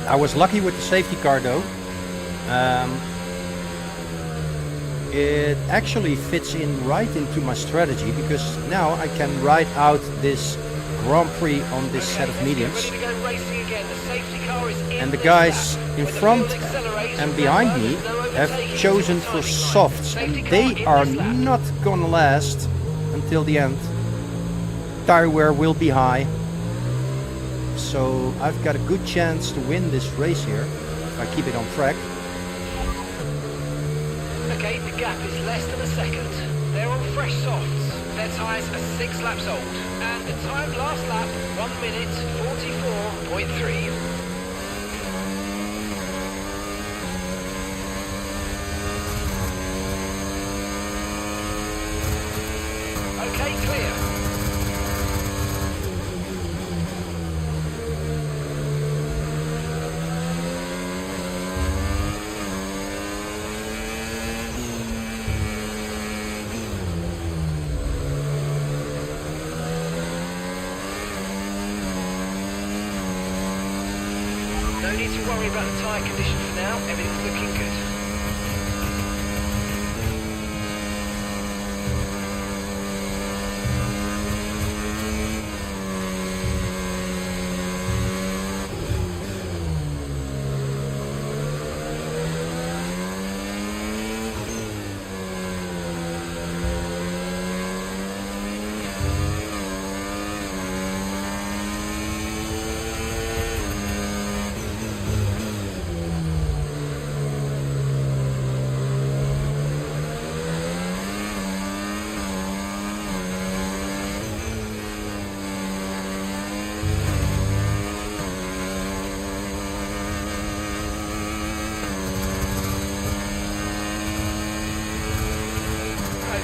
A: I was lucky with the safety car though. It actually fits in right into my strategy because now I can ride out this Grand Prix on this set of mediums. And the guys in front and behind me have chosen for softs and they are not gonna last until the end. Tire wear will be high. So I've got a good chance to win this race here if I keep it on track.
B: Okay, the gap is less than a second. They're on fresh softs. Their tyres are 6 laps old. And the time last lap, 1 minute 44.3. Okay, clear. No need to worry about the tyre condition for now, everything's looking good.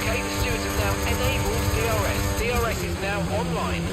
B: Okay, the stewards have now enabled DRS. DRS is now online.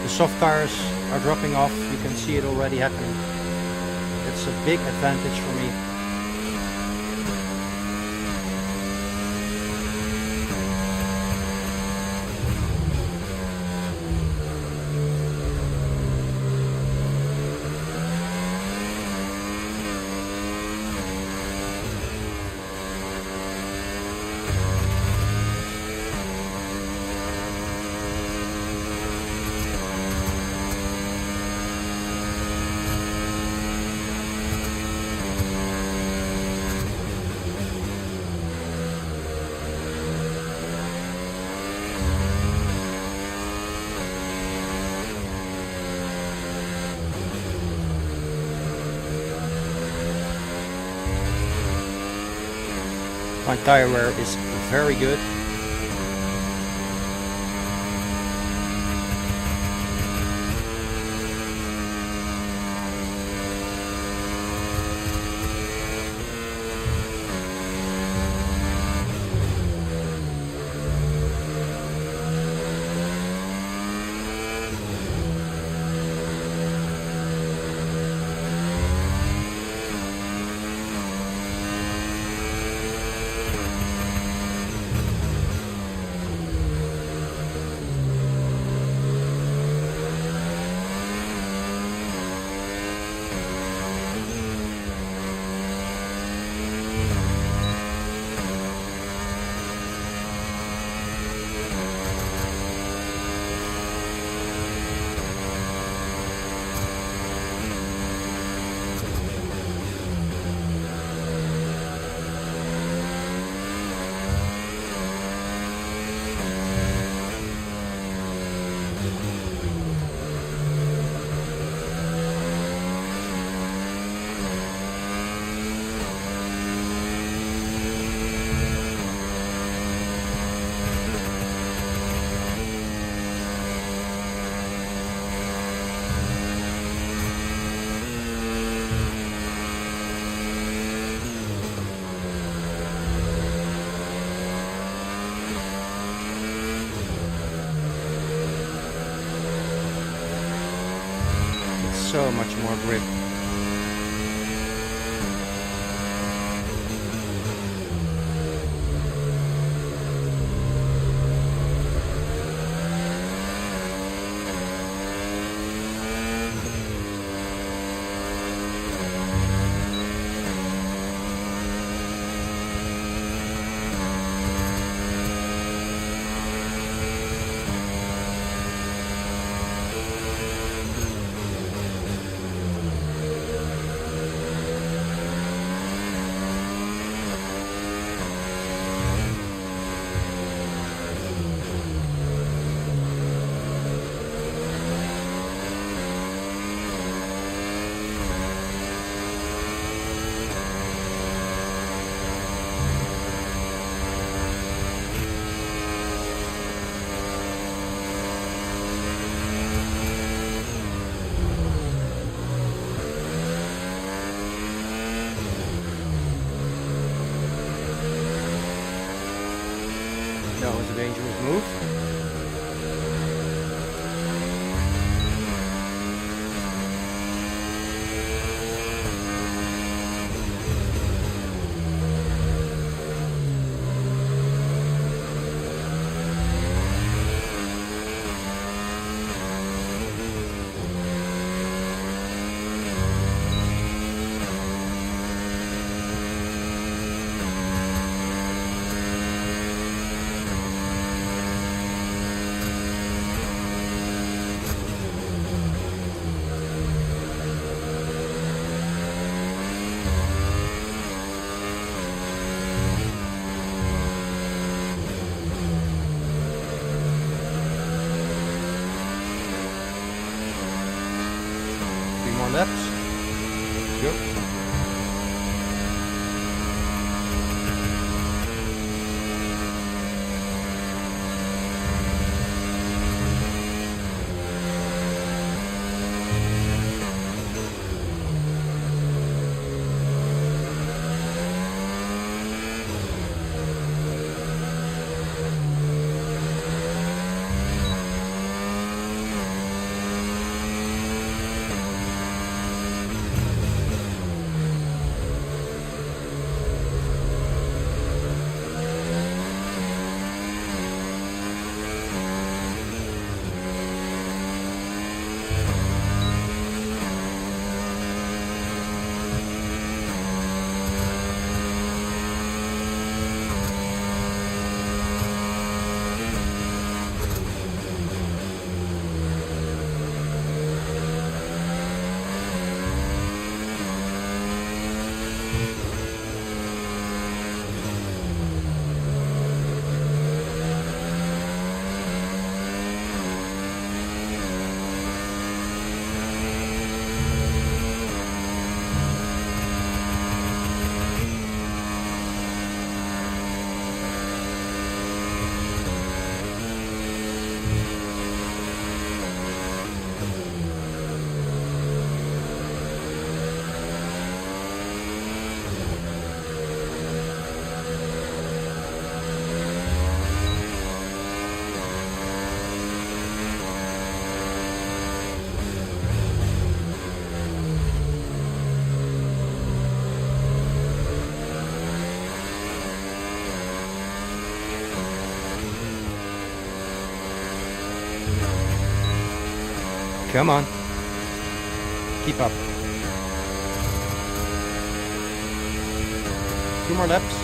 A: The soft tires are dropping off. You can see it already happening. It's a big advantage for me. My tire wear is very good. So much more grip. That was a dangerous move. Laps. Go. Come on. Keep up. 2 more laps.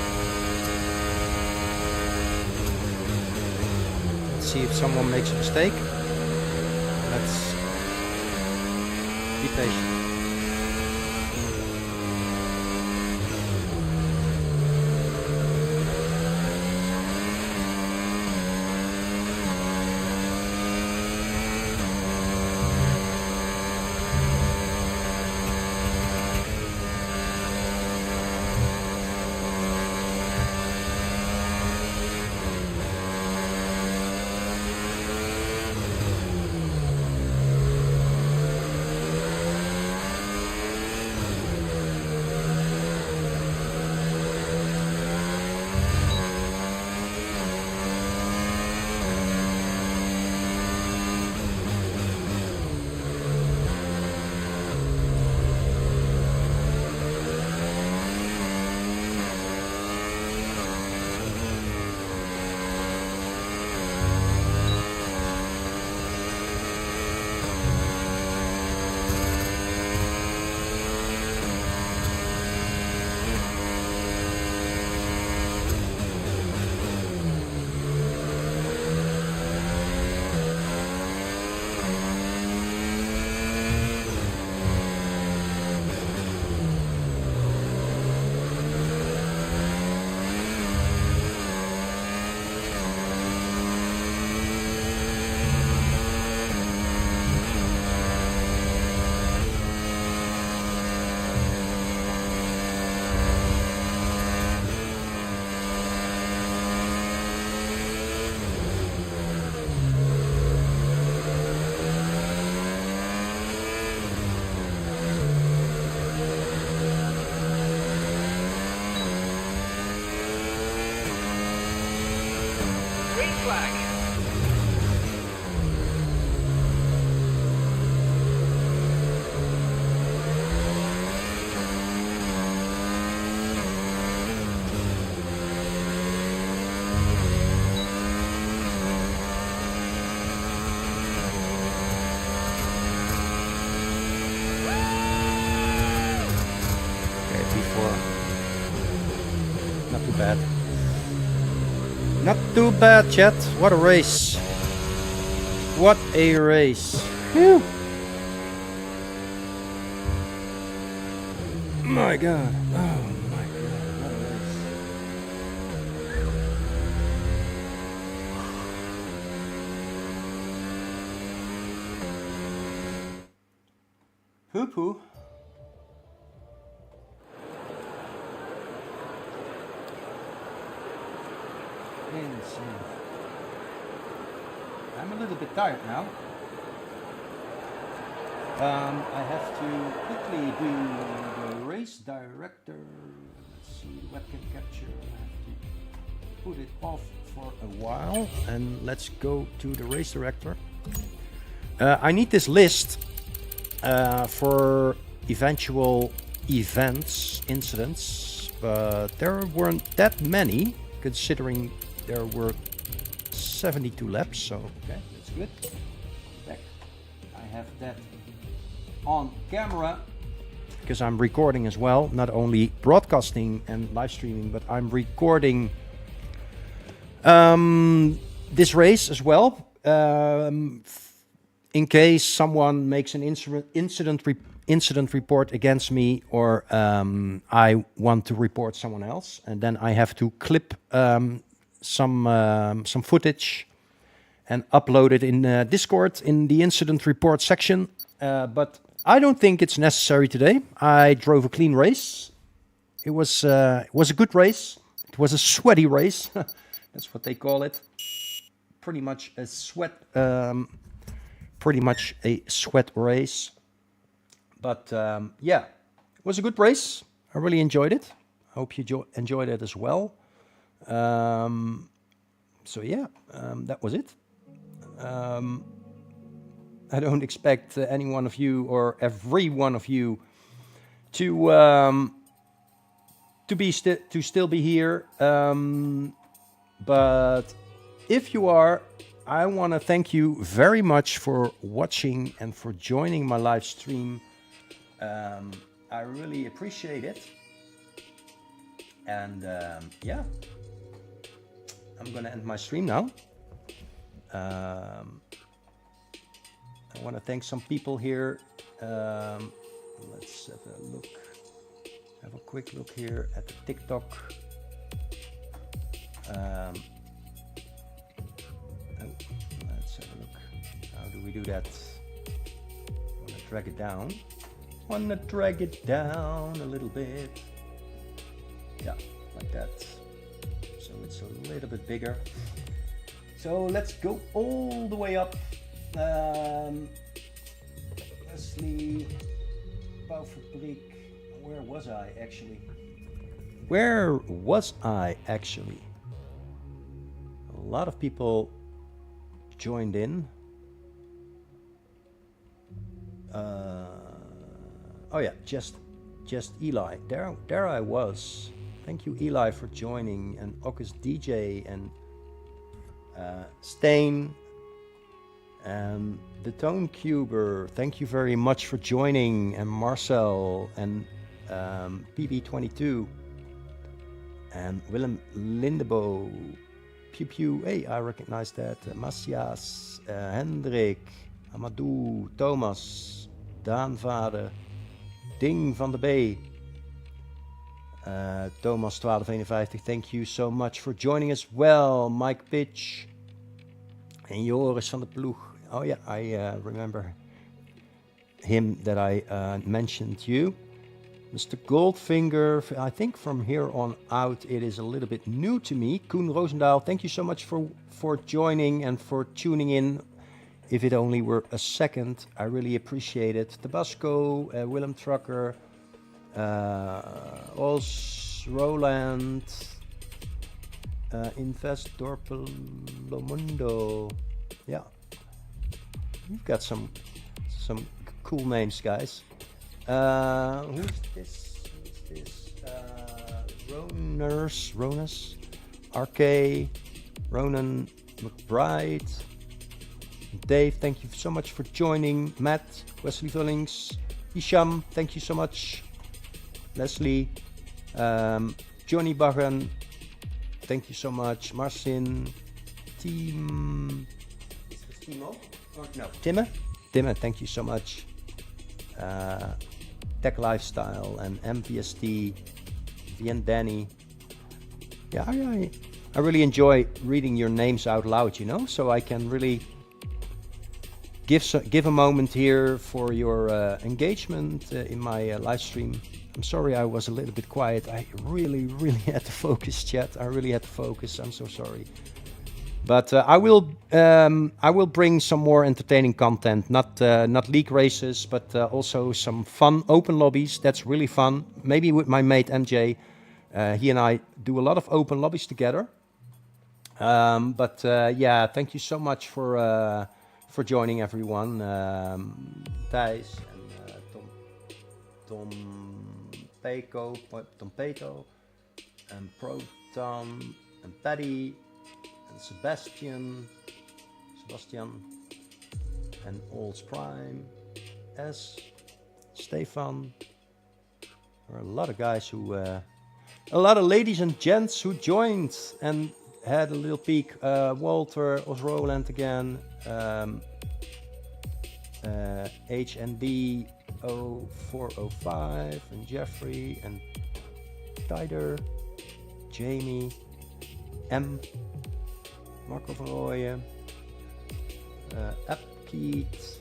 A: Let's see if someone makes a mistake. Let's be patient.
B: Green flag.
A: Okay, P4. Not too bad. Not too bad, chat. What a race. What a race. Phew. My God. Oh my God. What a race. Hoo-hoo. Insane. I'm a little bit tired now. I have to quickly do the race director. Let's see, webcam capture. I have to put it off for a while and let's go to the race director. I need this list for eventual events, incidents, but there weren't that many considering there were 72 laps, so okay, that's good. Back. I have that on camera because I'm recording as well, not only broadcasting and live streaming, but I'm recording this race as well, in case someone makes an incident report against me, or I want to report someone else, and then I have to clip some footage and upload it in Discord in the incident report section. But I don't think it's necessary today. I drove a clean race. It was a good race. It was a sweaty race. That's what they call it. Pretty much a sweat race. But yeah, it was a good race. I really enjoyed it. I hope you enjoyed it as well. So yeah, that was it. I don't expect any one of you or every one of you to still be here. But if you are, I want to thank you very much for watching and for joining my live stream. I really appreciate it. And yeah, I'm gonna end my stream now. I want to thank some people here. Let's have a look. Have a quick look here at the TikTok. Oh, let's have a look. How do we do that? Want to drag it down? Want to drag it down a little bit. Yeah, like that. So it's a little bit bigger. So let's go all the way up. Leslie, Bouwfabriek. Where was I actually? Where was I actually? A lot of people joined in. Oh yeah, just Eli. There I was. Thank you, Eli, for joining, and August DJ, and Stain, and the Tone Cuber. Thank you very much for joining, and Marcel, and PB22, and Willem Lindebo, Pew Pew. Hey, I recognize that. Macias, Hendrik, Amadou, Thomas, Daan Vader, Ding van de B. Thomas 1251, thank you so much for joining as well. Mike Pitch and Joris van de Ploeg. Oh yeah, I remember him that I mentioned you. Mr. Goldfinger, I think from here on out it is a little bit new to me. Koen Roosendaal, thank you so much for joining and for tuning in. If it only were a second, I really appreciate it. Tabasco, Willem Trucker, Os, Roland, Investor Lomundo. Yeah, you've got some cool names, guys. Who's this? Ronus, RK, Ronan McBride, Dave, thank you so much for joining. Matt, Wesley Vullings, Isham, thank you so much. Leslie, Johnny Baggen, thank you so much. Marcin, Team, is this Timo? Oh, no, Timme, thank you so much. Tech Lifestyle and MVST, Vien Danny. Yeah, I really enjoy reading your names out loud, you know, so I can really give a moment here for your engagement in my live stream. I'm sorry I was a little bit quiet. I really had to focus, chat. I really had to focus. I'm so sorry. But I will bring some more entertaining content, not league races, but also some fun open lobbies. That's really fun. Maybe with my mate MJ. He and I do a lot of open lobbies together. Yeah, thank you so much for joining, everyone. Thijs and Tom Peto, and Proton, and Paddy, and Sebastian, and Olds Prime, S, Stefan. There are a lot of guys who, a lot of ladies and gents who joined and had a little peek. Walter, Osroland again, HNB 0405, and Jeffrey, and Tider, Jamie, M, Marco van Rooyen, Appkeet,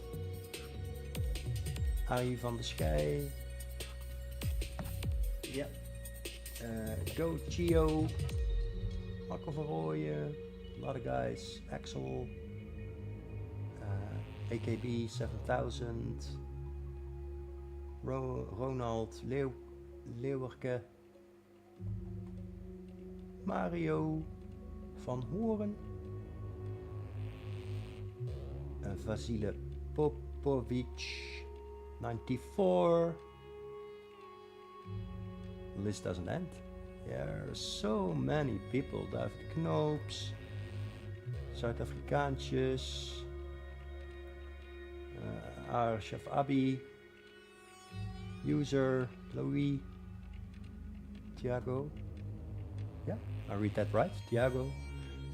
A: Arie van de Schij, yeah, Go Gio, Marco van Rooyen, a lot of guys, Axel, AKB 7000, Ronald Leeuwerke, Mario van Horen, Vasile Popovic 94. The list doesn't end. There are so many people. David Knoops, Zuid-Afrikaantjes. Arshaf Abi. User Louis. Thiago. Yeah, I read that right. Thiago.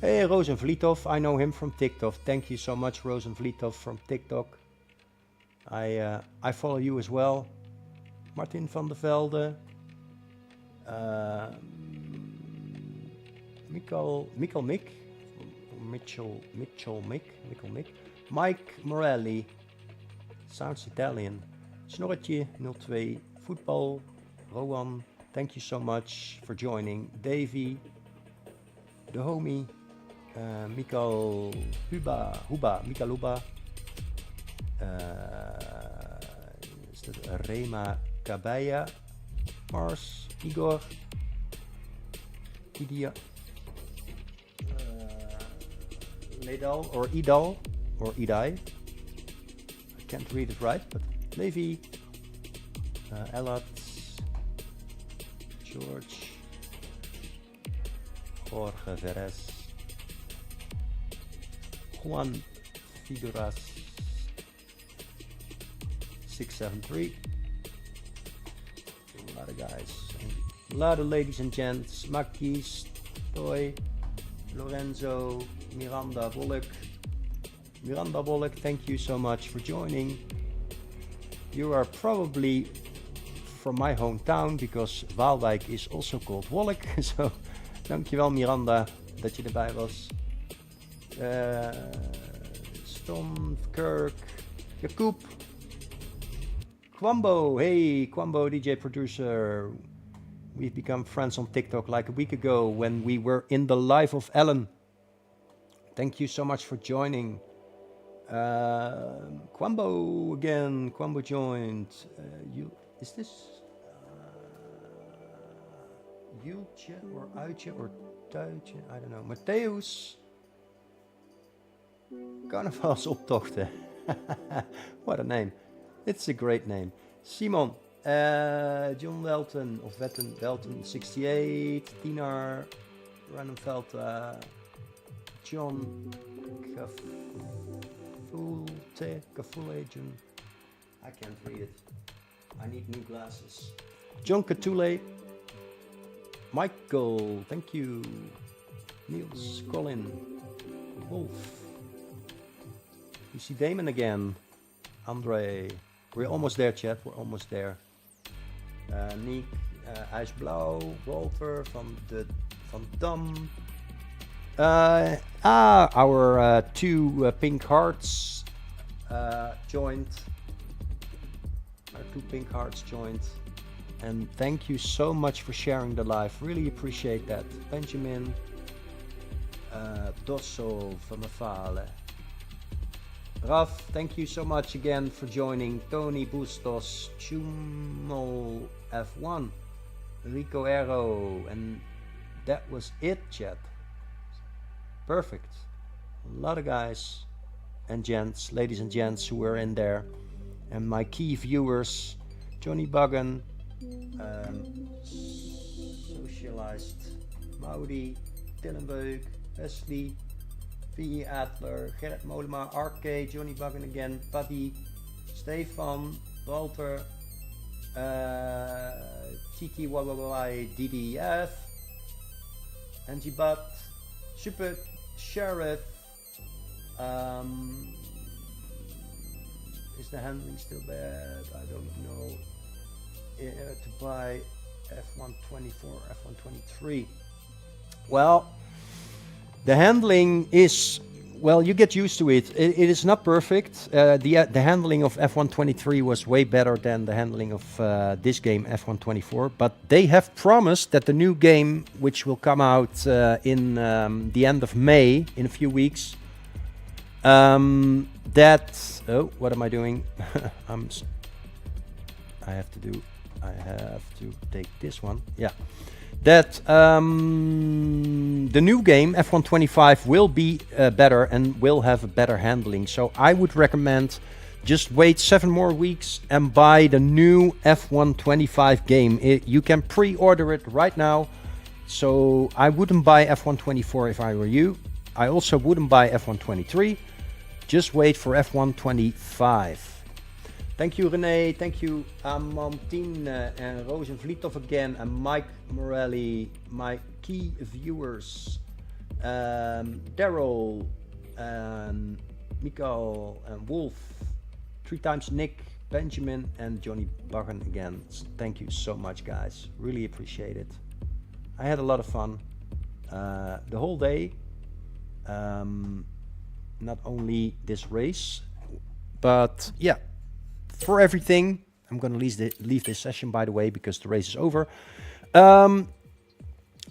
A: Hey, Rosenvliethoff. I know him from TikTok. Thank you so much, Rosenvliethoff from TikTok. I follow you as well. Martin van der Velde. Mikkel Mick. Mitchell Mick. Mike Morelli. Sounds Italian. Snorretje 02. Voetbal. Rowan. Thank you so much for joining. Davy. The homie. Mikael Huba. Is dat Rema Kabaya? Mars. Igor. Idia. Ledal or Idal or Idai. I can't read it right, but Levi. Elat. George. Jorge Veres. Juan Figueras 673. A lot of guys, a lot of ladies and gents. Makis, Toy, Lorenzo, Miranda Bollock, thank you so much for joining. You are probably from my hometown because Waalwijk is also called Wolk. So dankjewel Miranda dat je erbij was. Stom, Kirk, Jakub, Kwambo. Hey, Kwambo, DJ producer. We've become friends on TikTok like a week ago when we were in the live of Ellen. Thank you so much for joining. Kwambo again. Kwambo joined. Is this Jultje or Uitje or Tuitje? I don't know. Matthäus. Carnavalsoptochten. What a name. It's a great name. Simon. John Welton of Welton 68. Tinar. Rannenveld. John. Kaful Agent. I can't read it. I need new glasses. John Catule. Michael. Thank you. Niels. Colin. Wolf. You see Damon again. Andre. We're almost there, chat. We're almost there. Nick, IJsblauw, Walter van Dam. Our two pink hearts joined. Our two pink hearts joined. And thank you so much for sharing the live. Really appreciate that. Benjamin, Dosso van der Vale. Raf, thank you so much again for joining. Tony Bustos, Chumol F1, Rico Aero, and that was it, chat. Perfect. A lot of guys and gents, ladies and gents who were in there. And my key viewers, Johnny Buggan, Socialized, Maudi, Tillenbeuk, Wesley, V.E. Adler, Gerrit Molema, RK, Johnny Buggan again, Paddy, Stefan, Walter, Tiki Wawawai, DDF, Angie Butt, Super Sheriff. Is the handling still bad? I don't know. To buy F124, F123. Well, the handling is, well, you get used to it. It is not perfect. The handling of F123 was way better than the handling of this game, F124. But they have promised that the new game, which will come out in the end of May, in a few weeks, that... Oh, what am I doing? I have to take this one. Yeah. That the new game, F125, will be better and will have a better handling. So I would recommend just wait 7 more weeks and buy the new F125 game. You can pre-order it right now. So I wouldn't buy F124 if I were you. I also wouldn't buy F123. Just wait for F125. Thank you, René. Thank you, Amantine and Rosen Vlietov again, and Mike Morelli, my key viewers. Daryl, and Mikael, and Wolf, 3 times Nick, Benjamin, and Johnny Baggen again. Thank you so much, guys. Really appreciate it. I had a lot of fun the whole day. Not only this race, but yeah, for everything. I'm gonna leave this session, by the way, because the race is over.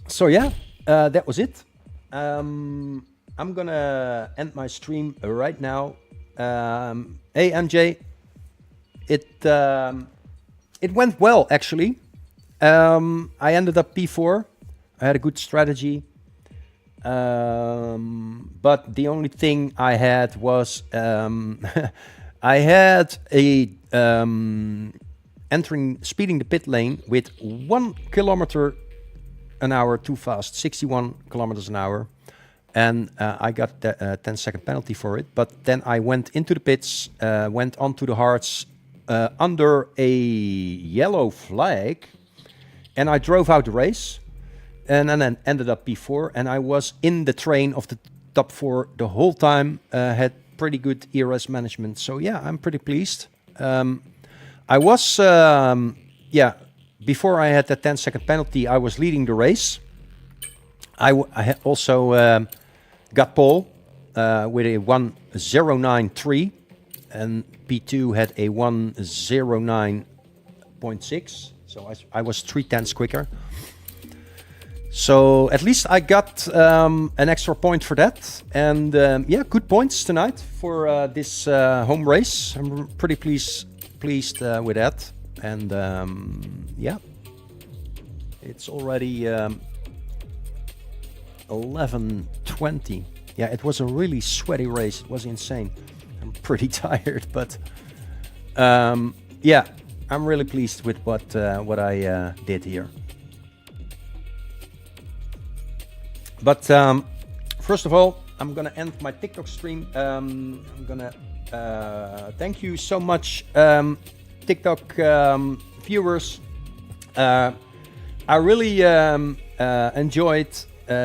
A: So yeah, that was it. I'm gonna end my stream right now. Hey MJ, it went well actually. I ended up P4. I had a good strategy. But the only thing I had was I had a speeding the pit lane with 1 kilometer an hour too fast, 61 kilometers an hour, and I got the 10-second penalty for it. But then I went into the pits, went onto the hards under a yellow flag, and I drove out the race. And then ended up P4, and I was in the train of the top 4 the whole time. Had pretty good ERS management, so yeah, I'm pretty pleased. I was, before I had that 10-second penalty, I was leading the race. I also got pole with a 1:09.3, and P2 had a 1:09.6, so I was 3/10 quicker. So at least I got an extra point for that. And yeah, good points tonight for this home race. I'm pretty pleased with that. And yeah, it's already 11:20. Yeah, it was a really sweaty race. It was insane. I'm pretty tired, but yeah, I'm really pleased with what I did here. But first of all, I'm gonna end my TikTok stream. I'm gonna thank you so much, TikTok viewers. I really enjoyed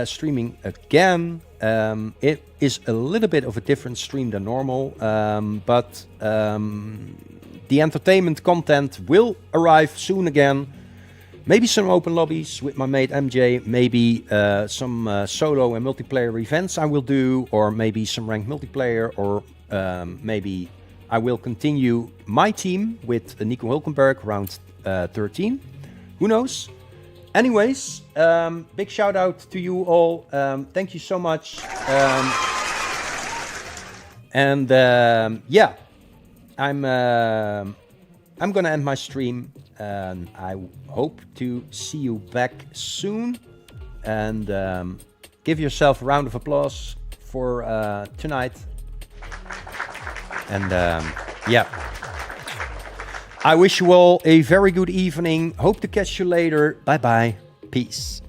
A: streaming again. It is a little bit of a different stream than normal, but the entertainment content will arrive soon again. Maybe some open lobbies with my mate MJ, maybe some solo and multiplayer events I will do, or maybe some ranked multiplayer, or maybe I will continue my team with Nico Hulkenberg round 13. Who knows? Anyways, big shout out to you all. Thank you so much. Yeah, I'm gonna end my stream. I hope to see you back soon, and give yourself a round of applause for tonight. And yeah, I wish you all a very good evening. Hope to catch you later. Bye bye. Peace.